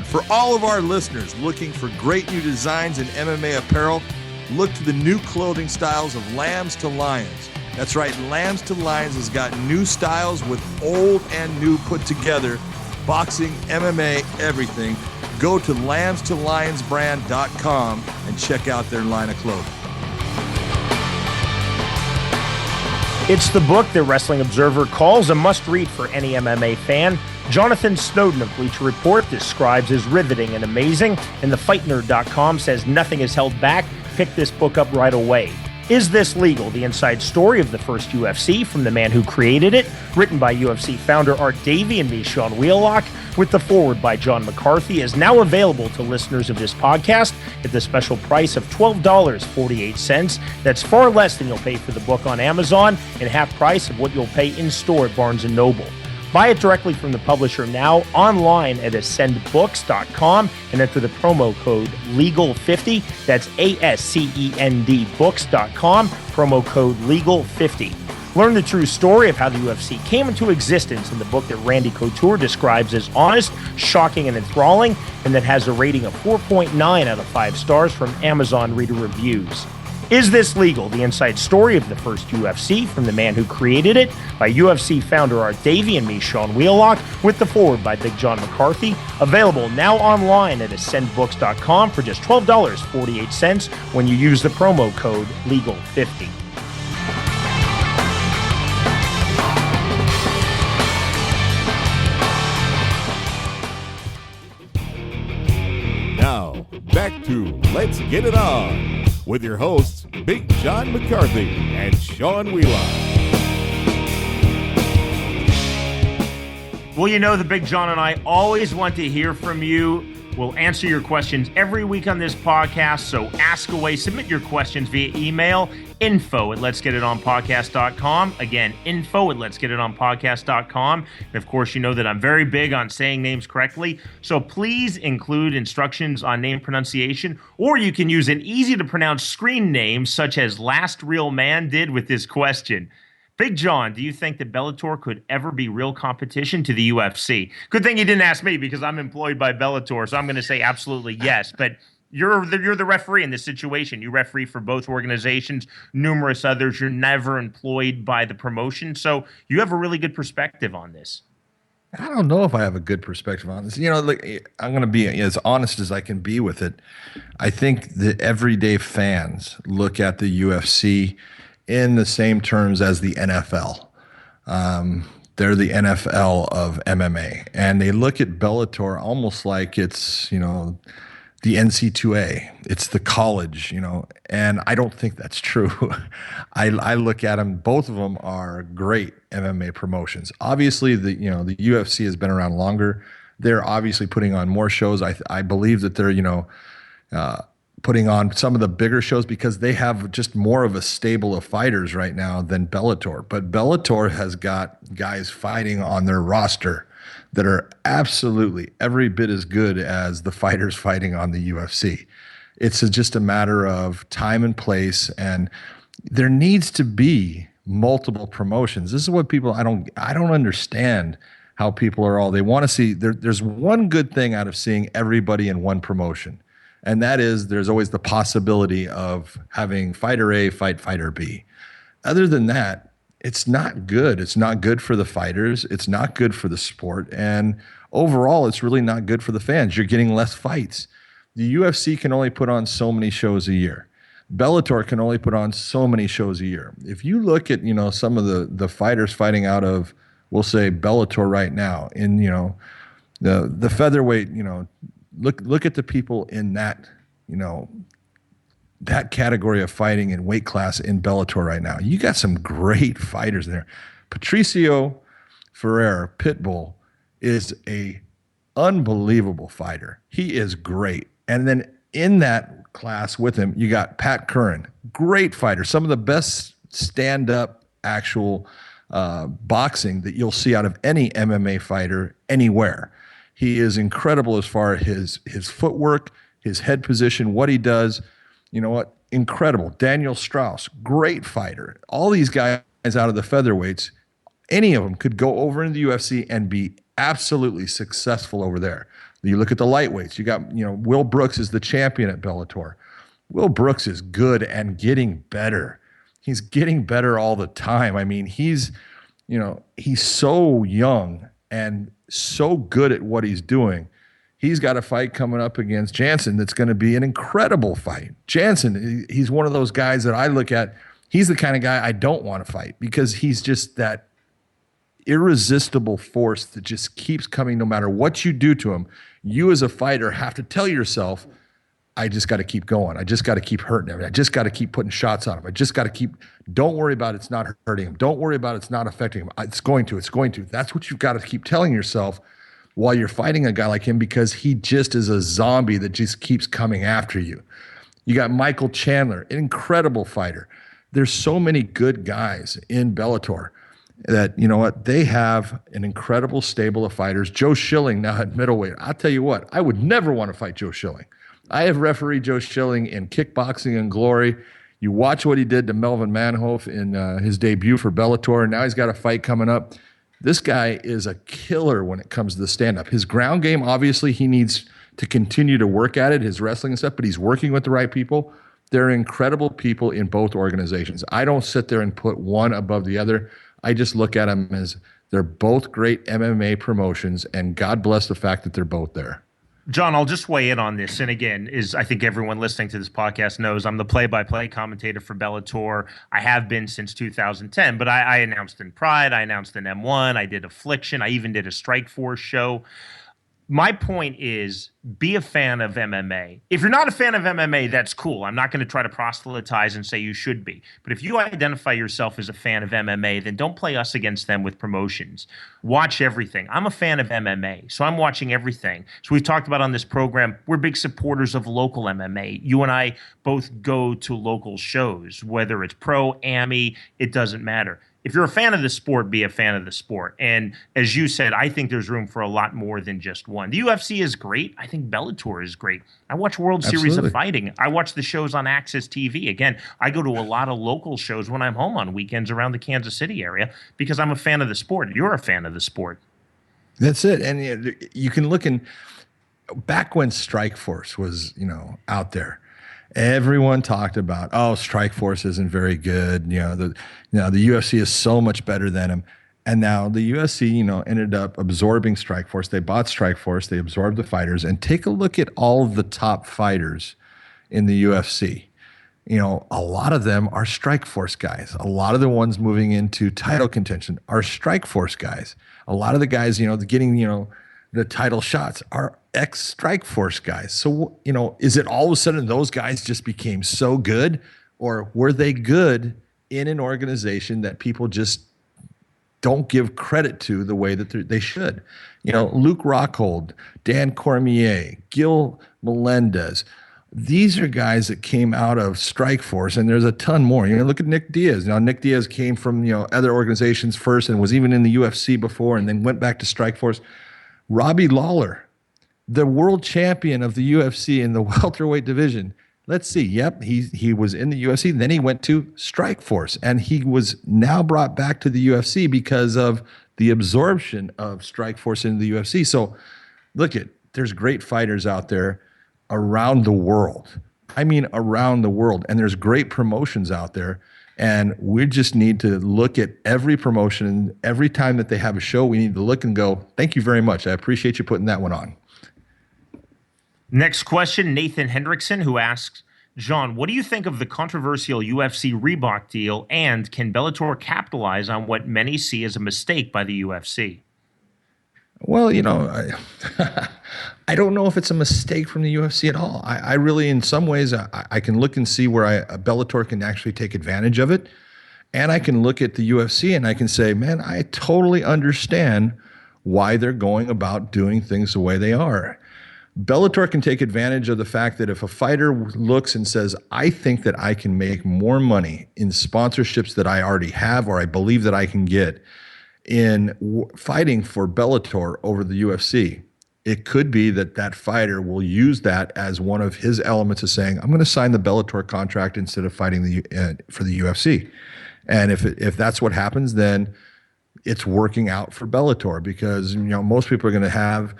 For all of our listeners looking for great new designs in MMA apparel, look to the new clothing styles of Lambs to Lions. That's right, Lambs to Lions has got new styles with old and new put together. Boxing, MMA, everything. Go to lambstolionsbrand.com and check out their line of clothing. It's the book that Wrestling Observer calls a must-read for any MMA fan. Jonathan Snowden of Bleacher Report describes as riveting and amazing, and TheFightNerd.com says nothing is held back. Pick this book up right away. Is This Legal? The inside story of the first UFC from the man who created it, written by UFC founder Art Davie and me, Sean Wheelock, with the foreword by John McCarthy, is now available to listeners of this podcast at the special price of $12.48. That's far less than you'll pay for the book on Amazon and half price of what you'll pay in store at Barnes & Noble. Buy it directly from the publisher now online at ascendbooks.com and enter the promo code LEGAL50. That's ASCEND books.com, promo code LEGAL50. Learn the true story of how the UFC came into existence in the book that Randy Couture describes as honest, shocking, and enthralling, and that has a rating of 4.9 out of 5 stars from Amazon Reader Reviews. Is This Legal? The inside story of the first UFC from the man who created it, by UFC founder Art Davie and me, Sean Wheelock, with the foreword by Big John McCarthy. Available now online at ascendbooks.com for just $12.48 when you use the promo code LEGAL50. Now, to Let's Get It On with your hosts, Big John McCarthy and Sean Wheelock. Well, you know, the Big John and I always want to hear from you. We'll answer your questions every week on this podcast, so ask away. Submit your questions via email, info@letsgetitonpodcast.com. Again, info@letsgetitonpodcast.com. And of course, you know that I'm very big on saying names correctly, so please include instructions on name pronunciation, or you can use an easy-to-pronounce screen name, such as Last Real Man did with this question. Big John, do you think that Bellator could ever be real competition to the UFC? Good thing you didn't ask me because I'm employed by Bellator, so I'm going to say absolutely yes. But you're the referee in this situation. You referee for both organizations, numerous others. You're never employed by the promotion, so you have a really good perspective on this. I don't know if I have a good perspective on this. You know, like, I'm going to be as honest as I can be with it. I think the everyday fans look at the UFC in the same terms as the NFL. They're the NFL of MMA, and they look at Bellator almost like it's, you know, the NC2A. It's the college, you know, and I don't think that's true. I look at them, both of them are great MMA promotions. Obviously, the UFC has been around longer. They're obviously putting on more shows. I believe that they're, putting on some of the bigger shows because they have just more of a stable of fighters right now than Bellator. But Bellator has got guys fighting on their roster that are absolutely every bit as good as the fighters fighting on the UFC. It's just a matter of time and place, and there needs to be multiple promotions. This is what people, I don't understand how people are all, they want to see, there's one good thing out of seeing everybody in one promotion. And that is, there's always the possibility of having fighter A fight fighter B. Other than that, it's not good. It's not good for the fighters. It's not good for the sport. And overall, it's really not good for the fans. You're getting less fights. The UFC can only put on so many shows a year. Bellator can only put on so many shows a year. If you look at, some of the fighters fighting out of, we'll say, Bellator right now, in, the featherweight, Look at the people in that, that category of fighting in weight class in Bellator right now. You got some great fighters there. Patricio Ferreira, Pitbull, is a unbelievable fighter. He is great. And then in that class with him, you got Pat Curran, great fighter. Some of the best stand-up actual boxing that you'll see out of any MMA fighter anywhere. He is incredible as far as his footwork, his head position, what he does. You know what? Incredible. Daniel Strauss, great fighter. All these guys out of the featherweights, any of them could go over into the UFC and be absolutely successful over there. You look at the lightweights. You got, Will Brooks is the champion at Bellator. Will Brooks is good and getting better. He's getting better all the time. I mean, he's so young and so good at what he's doing. He's got a fight coming up against Jansen that's going to be an incredible fight. Jansen, he's one of those guys that I look at. He's the kind of guy I don't want to fight because he's just that irresistible force that just keeps coming no matter what you do to him. You as a fighter have to tell yourself, I just got to keep going. I just got to keep hurting him. I just got to keep putting shots on him. I just got to keep, don't worry about it's not hurting him. Don't worry about it's not affecting him. It's going to. That's what you've got to keep telling yourself while you're fighting a guy like him, because he just is a zombie that just keeps coming after you. You got Michael Chandler, an incredible fighter. There's so many good guys in Bellator that, they have an incredible stable of fighters. Joe Schilling now at middleweight. I'll tell you what, I would never want to fight Joe Schilling. I have refereed Joe Schilling in Kickboxing and Glory. You watch what he did to Melvin Manhoef in his debut for Bellator, and now he's got a fight coming up. This guy is a killer when it comes to the stand-up. His ground game, obviously, he needs to continue to work at it, his wrestling and stuff, but he's working with the right people. There are incredible people in both organizations. I don't sit there and put one above the other. I just look at them as they're both great MMA promotions, and God bless the fact that they're both there. John, I'll just weigh in on this. And again, I think everyone listening to this podcast knows I'm the play-by-play commentator for Bellator. I have been since 2010, but I announced in Pride, I announced in M1, I did Affliction, I even did a Strikeforce show. My point is, be a fan of MMA. If you're not a fan of MMA, that's cool. I'm not going to try to proselytize and say you should be. But if you identify yourself as a fan of MMA, then don't play us against them with promotions. Watch everything. I'm a fan of MMA, so I'm watching everything. So we've talked about on this program, we're big supporters of local MMA. You and I both go to local shows, whether it's pro, AMI, it doesn't matter. If you're a fan of the sport, be a fan of the sport. And as you said, I think there's room for a lot more than just one. The UFC is great. I think Bellator is great. I watch World Series of Fighting. I watch the shows on Access TV. Again, I go to a lot of local shows when I'm home on weekends around the Kansas City area because I'm a fan of the sport. You're a fan of the sport. That's it. And you can look in back when Strikeforce was, out there. Everyone talked about, Strikeforce isn't very good. The UFC is so much better than him. And now the UFC, ended up absorbing Strikeforce. They bought Strikeforce. They absorbed the fighters. And take a look at all of the top fighters in the UFC. A lot of them are Strikeforce guys. A lot of the ones moving into title contention are Strikeforce guys. A lot of the guys, getting, the title shots are ex-Strikeforce guys. So, is it all of a sudden those guys just became so good, or were they good in an organization that people just don't give credit to the way that they should? Luke Rockhold, Dan Cormier, Gil Melendez. These are guys that came out of Strikeforce, and there's a ton more. Look at Nick Diaz. Now, Nick Diaz came from, other organizations first and was even in the UFC before and then went back to Strikeforce. Robbie Lawler, the world champion of the UFC in the welterweight division. Let's see. Yep, he was in the UFC. Then he went to Strikeforce, and he was now brought back to the UFC because of the absorption of Strikeforce into the UFC. So look there's great fighters out there around the world. I mean, around the world. And there's great promotions out there. And we just need to look at every promotion. And every time that they have a show, we need to look and go, thank you very much. I appreciate you putting that one on. Next question, Nathan Hendrickson, who asks, John, what do you think of the controversial UFC Reebok deal, and can Bellator capitalize on what many see as a mistake by the UFC? Well, I don't know if it's a mistake from the UFC at all. I really, in some ways, I can look and see where Bellator can actually take advantage of it. And I can look at the UFC and I can say, man, I totally understand why they're going about doing things the way they are. Bellator can take advantage of the fact that if a fighter looks and says, I think that I can make more money in sponsorships that I already have or I believe that I can get in fighting for Bellator over the UFC, it could be that fighter will use that as one of his elements of saying, I'm going to sign the Bellator contract instead of fighting for the UFC. And if that's what happens, then it's working out for Bellator because most people are going to have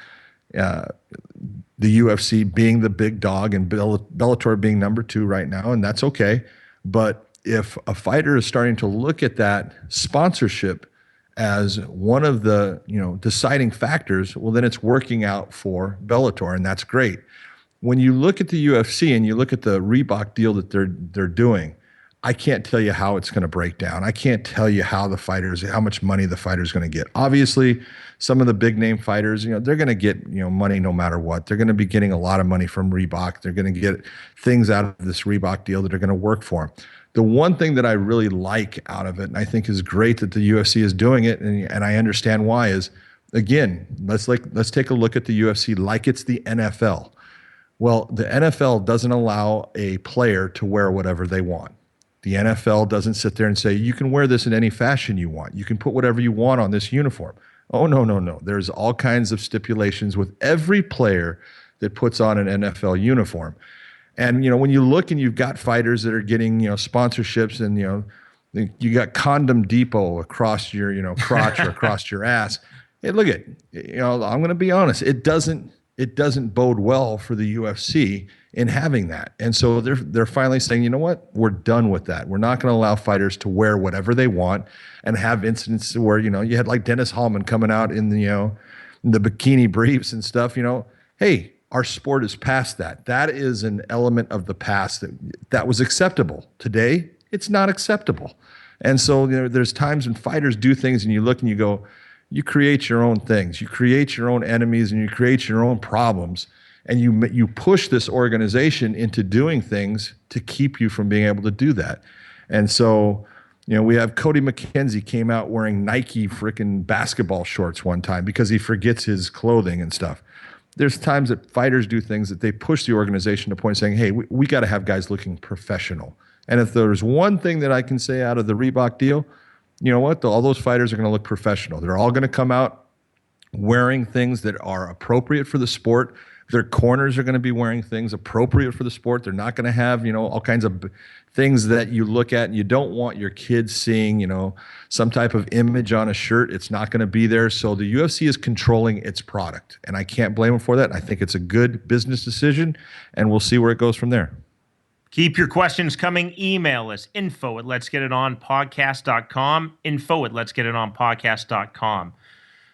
the UFC being the big dog and Bellator being number 2 right now, and that's okay. But if a fighter is starting to look at that sponsorship as one of the deciding factors, well, then it's working out for Bellator, and that's great. When you look at the UFC and you look at the Reebok deal that they're doing, I can't tell you how it's going to break down. I can't tell you how much money the fighter's going to get. Obviously, some of the big name fighters, they're going to get money no matter what. They're going to be getting a lot of money from Reebok. They're going to get things out of this Reebok deal that are going to work for them. The one thing that I really like out of it, and I think is great that the UFC is doing it, and I understand why, is, again, let's take a look at the UFC like it's the NFL. Well, the NFL doesn't allow a player to wear whatever they want. The NFL doesn't sit there and say, you can wear this in any fashion you want. You can put whatever you want on this uniform. Oh, no. There's all kinds of stipulations with every player that puts on an NFL uniform. And, when you look and you've got fighters that are getting, sponsorships and, you got Condom Depot across your, crotch or across your ass. Hey, look at, I'm going to be honest. It doesn't bode well for the UFC in having that. And so they're finally saying, you know what? We're done with that. We're not going to allow fighters to wear whatever they want and have incidents where, you had like Dennis Hallman coming out in the, in the bikini briefs and stuff, Hey, our sport is past that. That is an element of the past that was acceptable. Today, it's not acceptable. And so, there's times when fighters do things and you look and you go, you create your own things. You create your own enemies and you create your own problems. And you push this organization into doing things to keep you from being able to do that. And so, we have Cody McKenzie came out wearing Nike freaking basketball shorts one time because he forgets his clothing and stuff. There's times that fighters do things that they push the organization to the point saying, hey, we got to have guys looking professional. And if there's one thing that I can say out of the Reebok deal, you know what? All those fighters are going to look professional. They're all going to come out wearing things that are appropriate for the sport. Their corners are going to be wearing things appropriate for the sport. They're not going to have, all kinds of things that you look at and you don't want your kids seeing, some type of image on a shirt. It's not going to be there. So the UFC is controlling its product. And I can't blame them for that. I think it's a good business decision, and we'll see where it goes from there. Keep your questions coming. Email us, info@letsgetitonpodcast.com, info@letsgetitonpodcast.com.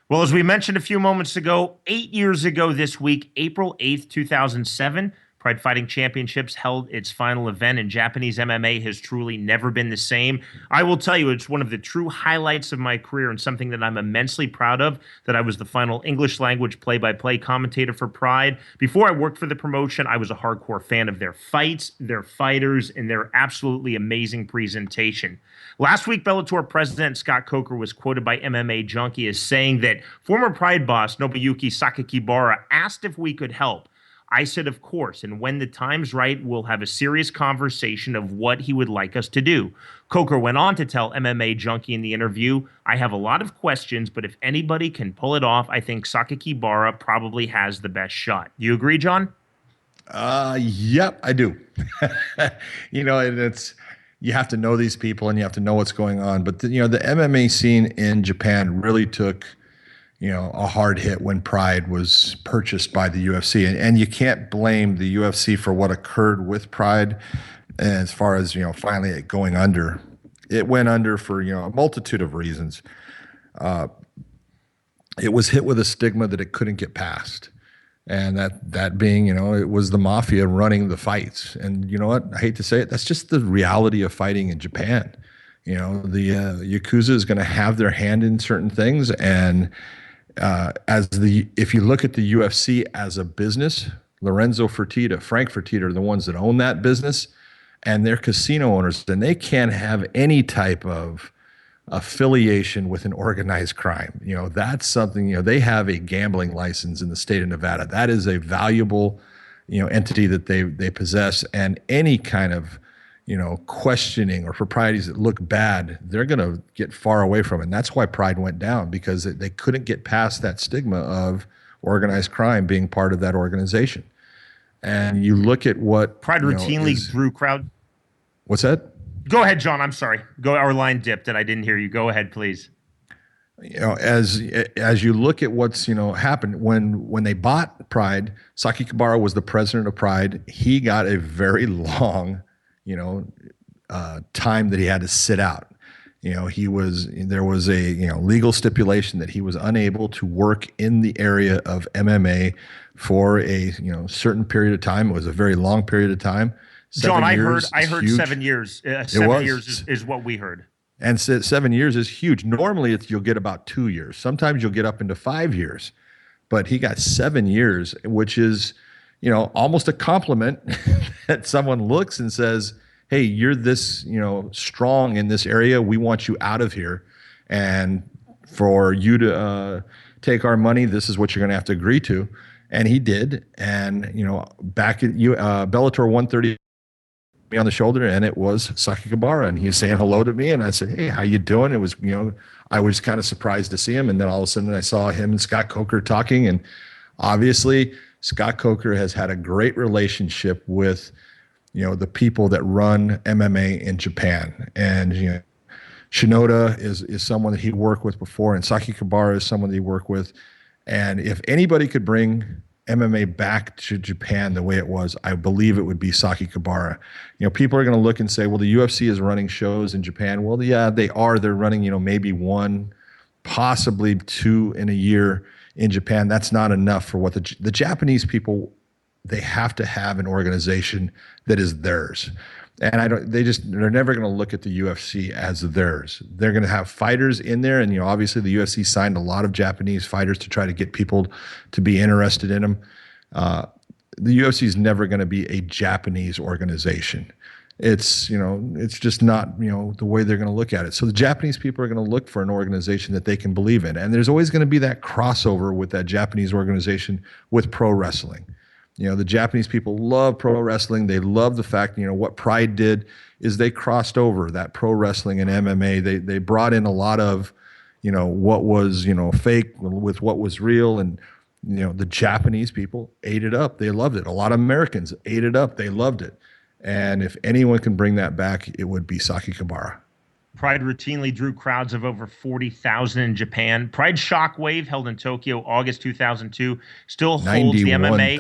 Well, as we mentioned a few moments ago, 8 years ago this week, April 8th, 2007, Pride Fighting Championships held its final event, and Japanese MMA has truly never been the same. I will tell you, it's one of the true highlights of my career and something that I'm immensely proud of, that I was the final English language play-by-play commentator for Pride. Before I worked for the promotion, I was a hardcore fan of their fights, their fighters, and their absolutely amazing presentation. Last week, Bellator president Scott Coker was quoted by MMA Junkie as saying that former Pride boss Nobuyuki Sakakibara asked if we could help. I said, of course, and when the time's right, we'll have a serious conversation of what he would like us to do. Coker went on to tell MMA Junkie in the interview, I have a lot of questions, but if anybody can pull it off, I think Sakakibara probably has the best shot. Do you agree, John? Yep, I do. And it's, you have to know these people and you have to know what's going on. But the MMA scene in Japan really took a hard hit when Pride was purchased by the UFC. And you can't blame the UFC for what occurred with Pride as far as, finally it going under. It went under for, a multitude of reasons. It was hit with a stigma that it couldn't get past. And that being, it was the mafia running the fights. And you know what? I hate to say it, that's just the reality of fighting in Japan. The Yakuza is going to have their hand in certain things, and if you look at the UFC as a business, Lorenzo Fertitta, Frank Fertitta are the ones that own that business, and they're casino owners, and they can't have any type of affiliation with an organized crime. That's something, they have a gambling license in the state of Nevada. That is a valuable, entity that they possess, and any kind of questioning or proprieties that look bad, they're going to get far away from it. And that's why Pride went down, because they couldn't get past that stigma of organized crime being part of that organization. And you look at what Pride routinely drew crowd. What's that? Go ahead, John. I'm sorry. Our line dipped and I didn't hear you. Go ahead, please. As you look at what's happened when they bought Pride, Sakakibara was the president of Pride. He got a very long time that he had to sit out. There was a legal stipulation that he was unable to work in the area of MMA for a certain period of time. It was a very long period of time. John, I heard 7 years. 7 years is what we heard. And 7 years is huge. Normally you'll get about 2 years. Sometimes you'll get up into 5 years, but he got 7 years, which is almost a compliment that someone looks and says, hey, you're this, strong in this area. We want you out of here. And for you to take our money, this is what you're going to have to agree to. And he did. And, back at Bellator 130, me on the shoulder, and it was Sakakibara. And he was saying hello to me. And I said, hey, how you doing? It was, I was kind of surprised to see him. And then all of a sudden I saw him and Scott Coker talking. And obviously Scott Coker has had a great relationship with the people that run MMA in Japan. And, Shinoda is someone that he worked with before, and Sakakibara is someone that he worked with. And if anybody could bring MMA back to Japan the way it was, I believe it would be Sakakibara. People are going to look and say, well, the UFC is running shows in Japan. Well, yeah, they are. They're running, maybe one, possibly two in a year in Japan. That's not enough for what the Japanese people, they have to have an organization that is theirs. And they're never going to look at the UFC as theirs. They're going to have fighters in there. And, obviously the UFC signed a lot of Japanese fighters to try to get people to be interested in them. The UFC is never going to be a Japanese organization. It's just not, the way they're going to look at it. So the Japanese people are going to look for an organization that they can believe in. And there's always going to be that crossover with that Japanese organization with pro wrestling. The Japanese people love pro wrestling. They love the fact, what Pride did is they crossed over that pro wrestling and MMA. They brought in a lot of, what was, fake with what was real. And, the Japanese people ate it up. They loved it. A lot of Americans ate it up. They loved it. And if anyone can bring that back, it would be Saki Kabara. Pride routinely drew crowds of over 40,000 in Japan. Pride Shockwave, held in Tokyo August 2002, still holds the MMA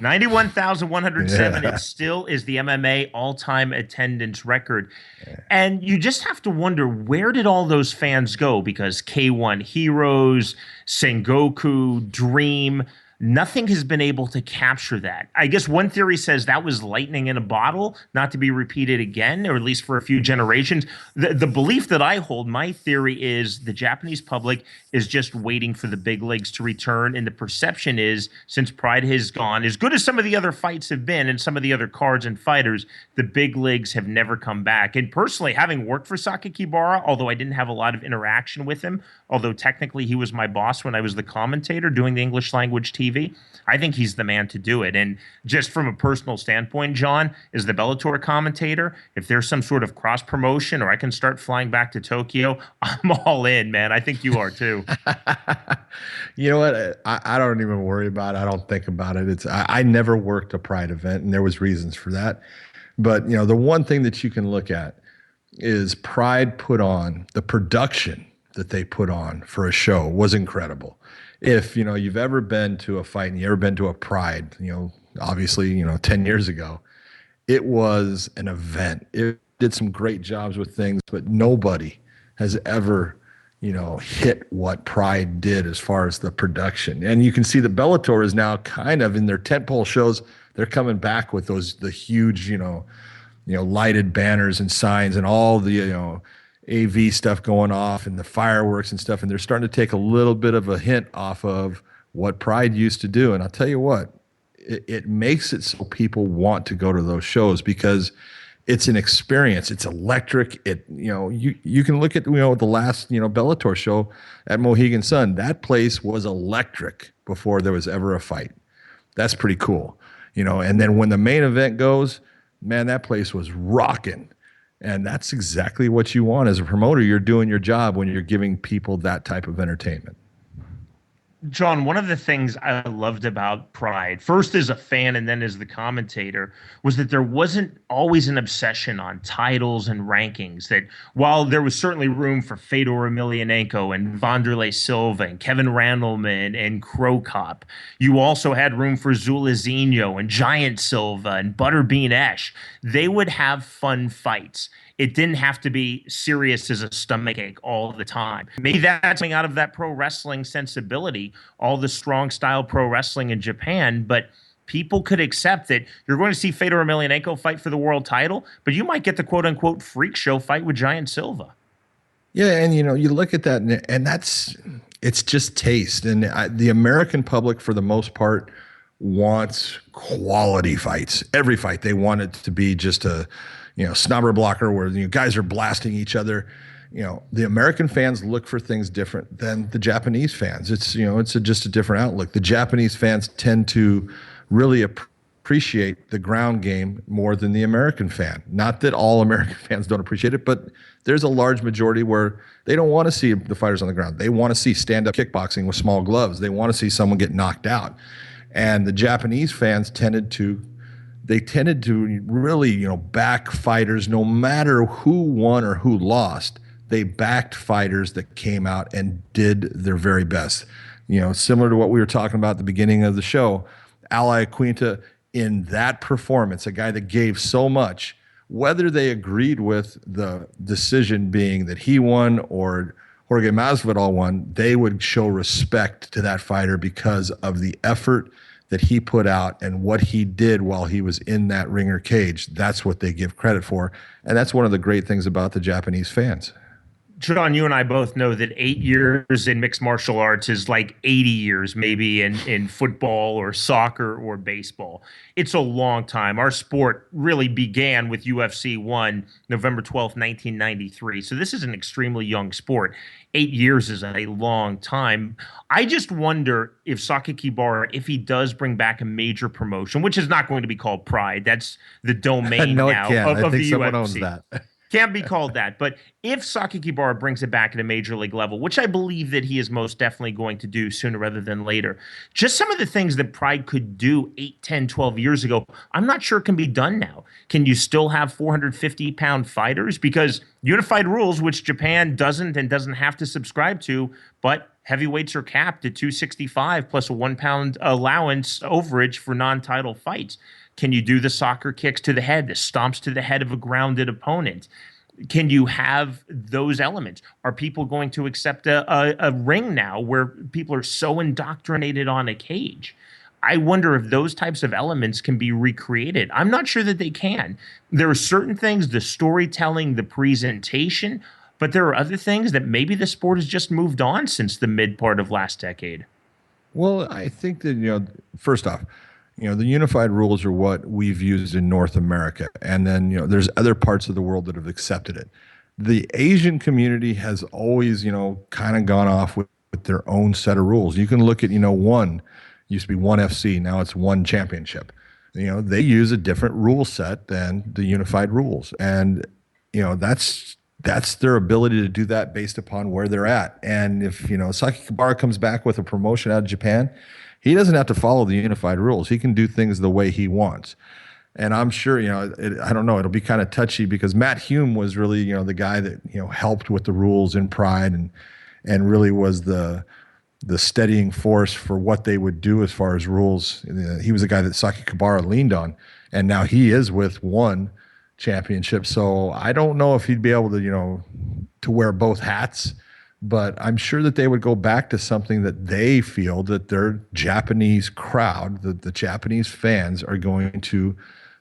91,107. Yeah. It still is the MMA all-time attendance record. Yeah. And you just have to wonder, where did all those fans go? Because K1 Heroes, Sengoku, Dream, nothing has been able to capture that. I guess one theory says that was lightning in a bottle, not to be repeated again, or at least for a few generations. The belief that I hold, my theory is the Japanese public is just waiting for the big leagues to return. And the perception is, since Pride has gone, as good as some of the other fights have been and some of the other cards and fighters, the big leagues have never come back. And personally, having worked for Saki Kibara, although I didn't have a lot of interaction with him, although technically he was my boss when I was the commentator doing the English language TV, I think he's the man to do it. And just from a personal standpoint, John, as the Bellator commentator, if there's some sort of cross promotion or I can start flying back to Tokyo, I'm all in, man. I think you are too. You know what? I don't even worry about it. I don't think about it. I never worked a Pride event, and there was reasons for that. But, the one thing that you can look at is Pride put on, the production that they put on for a show was incredible. If, you've ever been to a fight and you ever been to a Pride, obviously, 10 years ago, it was an event. It did some great jobs with things, but nobody has ever, hit what Pride did as far as the production. And you can see the Bellator is now kind of in their tentpole shows. They're coming back with the huge, lighted banners and signs and all the, AV stuff going off and the fireworks and stuff. And they're starting to take a little bit of a hint off of what Pride used to do. And I'll tell you what, it makes it so people want to go to those shows because it's an experience. It's electric. You can look at, the last, Bellator show at Mohegan Sun. That place was electric before there was ever a fight. That's pretty cool. And then when the main event goes, man, that place was rocking. And that's exactly what you want as a promoter. You're doing your job when you're giving people that type of entertainment. John, one of the things I loved about Pride, first as a fan and then as the commentator, was that there wasn't always an obsession on titles and rankings. That while there was certainly room for Fedor Emelianenko and Wanderlei Silva and Kevin Randleman and Crow Cop, you also had room for Zulazinho and Giant Silva and Butterbean Esh. They would have fun fights. It didn't have to be serious as a stomachache all the time. Maybe that's coming out of that pro wrestling sensibility, all the strong style pro wrestling in Japan, but people could accept that you're going to see Fedor Emelianenko fight for the world title, but you might get the quote unquote freak show fight with Giant Silva. Yeah, and you look at that and it's just taste. And the American public, for the most part, wants quality fights. Every fight, they want it to be just a snobber blocker where guys are blasting each other. The American fans look for things different than the Japanese fans. It's just a different outlook. The Japanese fans tend to really appreciate the ground game more than the American fan. Not that all American fans don't appreciate it, but there's a large majority where they don't want to see the fighters on the ground. They want to see stand-up kickboxing with small gloves. They want to see someone get knocked out. And the Japanese fans tended to really, back fighters no matter who won or who lost. They backed fighters that came out and did their very best. Similar to what we were talking about at the beginning of the show, Iaquinta, in that performance, a guy that gave so much, whether they agreed with the decision being that he won or Jorge Masvidal won, they would show respect to that fighter because of the effort that he put out and what he did while he was in that ringer cage, that's what they give credit for. And that's one of the great things about the Japanese fans. John, you and I both know that 8 years in mixed martial arts is like 80 years maybe in football or soccer or baseball. It's a long time. Our sport really began with UFC 1, November 12th, 1993. So this is an extremely young sport. 8 years is a long time. I just wonder if Sakakibara, if he does bring back a major promotion, which is not going to be called Pride, that's the domain no, now it can't. of I think the someone UFC. owns that. Can't be called that. But if Sakakibara brings it back at a major league level, which I believe that he is most definitely going to do sooner rather than later, just some of the things that Pride could do 8, 10, 12 years ago, I'm not sure can be done now. Can you still have 450-pound fighters? Because unified rules, which Japan doesn't and doesn't have to subscribe to, but heavyweights are capped at 265 plus a 1 pound allowance overage for non-title fights. Can you do the soccer kicks to the head, the stomps to the head of a grounded opponent? Can you have those elements? Are people going to accept a ring now where people are so indoctrinated on a cage? I wonder if those types of elements can be recreated. I'm not sure that they can. There are certain things, the storytelling, the presentation, but there are other things that maybe the sport has just moved on since the mid part of last decade. Well, I think that, first off, the unified rules are what we've used in North America. And then, there's other parts of the world that have accepted it. The Asian community has always, kind of gone off with their own set of rules. You can look at, one, used to be one FC, now it's one championship. They use a different rule set than the unified rules. And, that's their ability to do that based upon where they're at. And if, Sakakibara comes back with a promotion out of Japan, he doesn't have to follow the unified rules. He can do things the way he wants. And I'm sure, I don't know, it'll be kind of touchy because Matt Hume was really, the guy that, helped with the rules in Pride and really was the steadying force for what they would do as far as rules. He was the guy that Sakakibara leaned on. And now he is with one championship. So I don't know if he'd be able to, to wear both hats. But I'm sure that they would go back to something that they feel that their Japanese crowd, the Japanese fans are going to,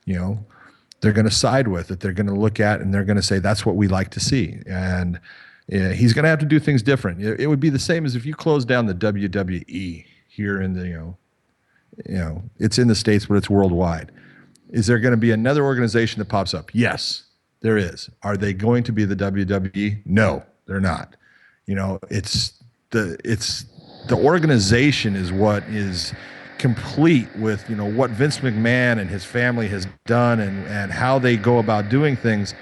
they're going to side with, that they're going to look at and they're going to say, that's what we like to see. And he's going to have to do things different. It would be the same as if you close down the WWE here in the, it's in the States, but it's worldwide. Is there going to be another organization that pops up? Yes, there is. Are they going to be the WWE? No, they're not. It's the organization is what is complete with, what Vince McMahon and his family has done and how they go about doing things.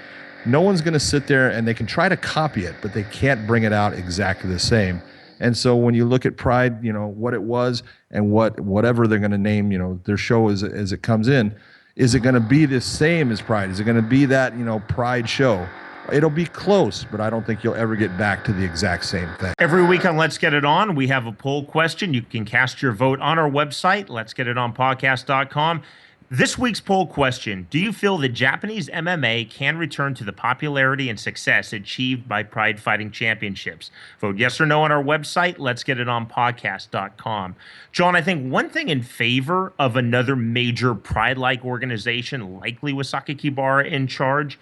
No one's going to sit there and they can try to copy it, but they can't bring it out exactly the same. And so when you look at Pride, what it was and whatever they're going to name, their show as it comes in, is it going to be the same as Pride? Is it going to be that, Pride show? It'll be close, but I don't think you'll ever get back to the exact same thing. Every week on Let's Get It On, we have a poll question. You can cast your vote on our website, letsgetitonpodcast.com. This week's poll question: do you feel that Japanese MMA can return to the popularity and success achieved by Pride Fighting Championships? Vote yes or no on our website, letsgetitonpodcast.com. John, I think one thing in favor of another major Pride-like organization, likely with Sakakibara in charge,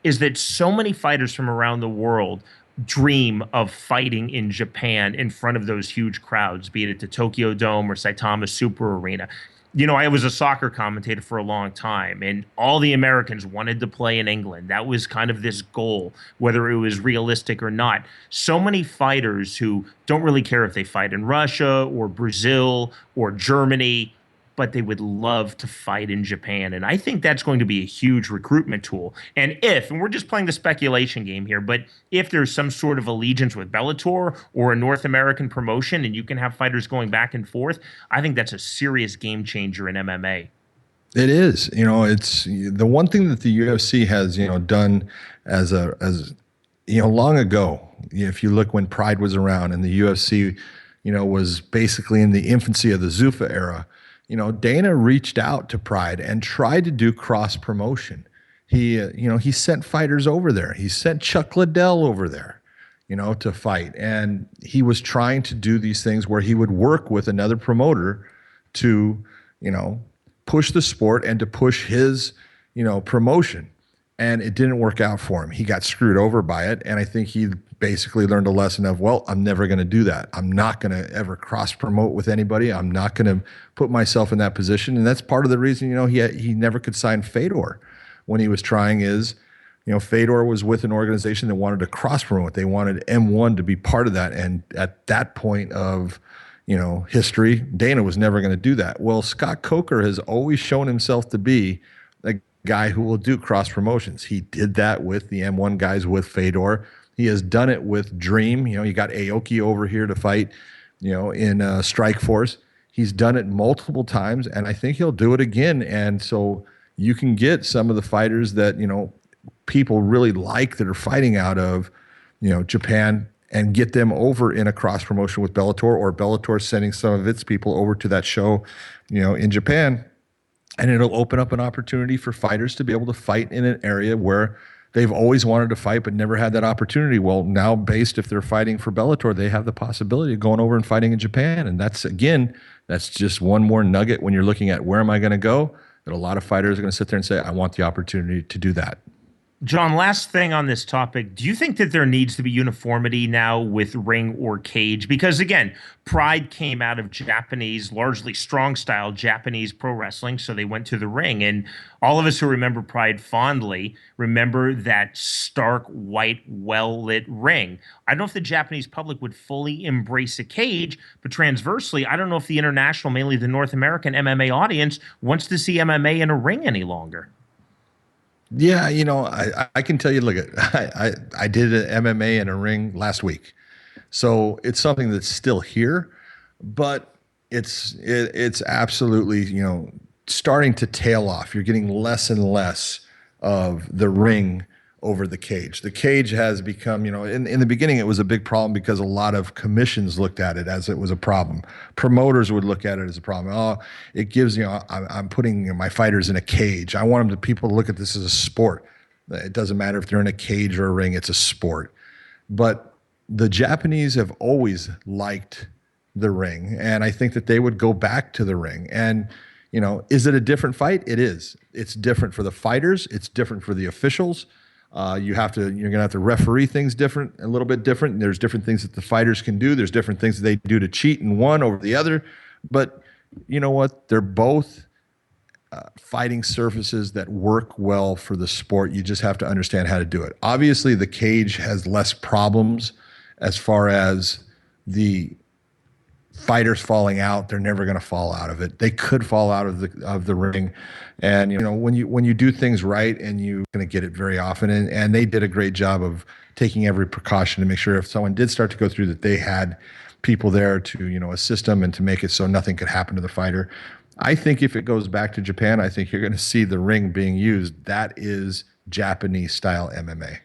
is that so many fighters from around the world dream of fighting in Japan in front of those huge crowds, be it at the Tokyo Dome or Saitama Super Arena. I was a soccer commentator for a long time, and all the Americans wanted to play in England. That was kind of this goal, whether it was realistic or not. So many fighters who don't really care if they fight in Russia or Brazil or Germany, but they would love to fight in Japan. And I think that's going to be a huge recruitment tool. And we're just playing the speculation game here, but if there's some sort of allegiance with Bellator or a North American promotion and you can have fighters going back and forth, I think that's a serious game changer in MMA. It is. It's the one thing that the UFC has, done as long ago. If you look when Pride was around and the UFC, was basically in the infancy of the Zuffa era, Dana reached out to Pride and tried to do cross promotion. He sent fighters over there. He sent Chuck Liddell over there, to fight. And he was trying to do these things where he would work with another promoter to, push the sport and to push his, promotion. And it didn't work out for him. He got screwed over by it. And I think he basically learned a lesson of, well, I'm never going to do that. I'm not going to ever cross promote with anybody. I'm not going to put myself in that position. And that's part of the reason, he never could sign Fedor when he was trying is, Fedor was with an organization that wanted to cross promote. They wanted M1 to be part of that. And at that point of, history, Dana was never going to do that. Well, Scott Coker has always shown himself to be a guy who will do cross promotions. He did that with the M1 guys with Fedor. He has done it with Dream. You got Aoki over here to fight, in Strike Force. He's done it multiple times, and I think he'll do it again. And so you can get some of the fighters that, people really like that are fighting out of, Japan and get them over in a cross promotion with Bellator, or Bellator sending some of its people over to that show, in Japan. And it'll open up an opportunity for fighters to be able to fight in an area where they've always wanted to fight but never had that opportunity. Well, now if they're fighting for Bellator, they have the possibility of going over and fighting in Japan. And that's just one more nugget when you're looking at where am I going to go, that a lot of fighters are going to sit there and say, I want the opportunity to do that. John, last thing on this topic, do you think that there needs to be uniformity now with ring or cage? Because again, Pride came out of largely strong style Japanese pro wrestling, so they went to the ring. And all of us who remember Pride fondly remember that stark, white, well-lit ring. I don't know if the Japanese public would fully embrace a cage, but transversely, I don't know if the international, mainly the North American MMA audience wants to see MMA in a ring any longer. Yeah, I can tell you, look, I did an MMA in a ring last week. So it's something that's still here, but it's absolutely, starting to tail off. You're getting less and less of the ring over the cage. The cage has become, in the beginning, it was a big problem because a lot of commissions looked at it as it was a problem. Promoters would look at it as a problem. Oh, it gives, I'm putting my fighters in a cage. I want people to look at this as a sport. It doesn't matter if they're in a cage or a ring, it's a sport. But the Japanese have always liked the ring, and I think that they would go back to the ring. And, is it a different fight? It is. It's different for the fighters. It's different for the officials. You're going to have to referee things a little bit different. There's different things that the fighters can do. There's different things that they do to cheat in one over the other. But you know what? They're both fighting surfaces that work well for the sport. You just have to understand how to do it. Obviously, the cage has less problems as far as the fighters falling out. They're never going to fall out of it. They could fall out of the ring. And when you do things right, and you're going to get it very often, and they did a great job of taking every precaution to make sure if someone did start to go through that, they had people there to assist them and to make it so nothing could happen to the fighter. I think if it goes back to Japan, I think you're going to see the ring being used. That is Japanese style MMA.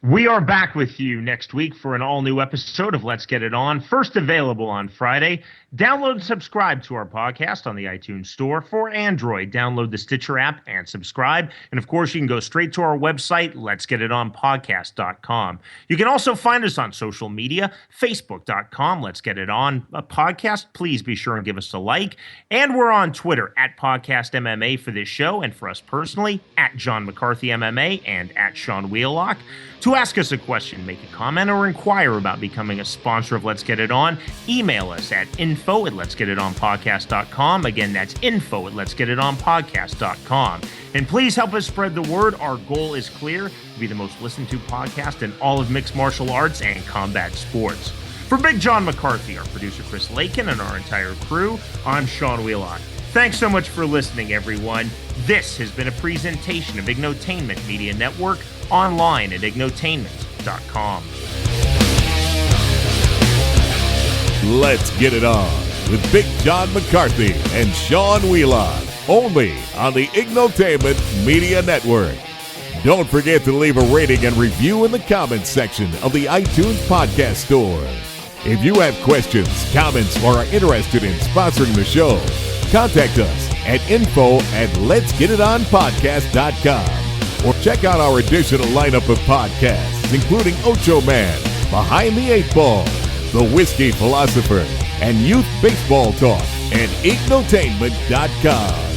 We are back with you next week for an all-new episode of Let's Get It On, first available on Friday. Download and subscribe to our podcast on the iTunes Store. For Android, download the Stitcher app and subscribe. And, of course, you can go straight to our website, letsgetitonpodcast.com. You can also find us on social media, facebook.com, Let's Get It On a podcast. Please be sure and give us a like. And we're on Twitter, @PodcastMMA for this show, and for us personally, @JohnMcCarthyMMA and @Sean Wheelock. To ask us a question, make a comment, or inquire about becoming a sponsor of Let's Get It On, email us at info@letsgetitonpodcast.com. Again, that's info@letsgetitonpodcast.com. And please help us spread the word. Our goal is clear: to be the most listened to podcast in all of mixed martial arts and combat sports. For Big John McCarthy, our producer Chris Lakin, and our entire crew, I'm Sean Wheelock. Thanks so much for listening, everyone. This has been a presentation of Ignotainment Media Network, online at ignotainment.com. Let's Get It On with Big John McCarthy and Sean Wheelock, only on the Ignotainment Media Network. Don't forget to leave a rating and review in the comments section of the iTunes Podcast Store. If you have questions, comments, or are interested in sponsoring the show, contact us at info@letsgetitonpodcast.com, or check out our additional lineup of podcasts, including Ocho Man, Behind the Eight Ball, The Whiskey Philosopher, and Youth Baseball Talk and ignotainment.com.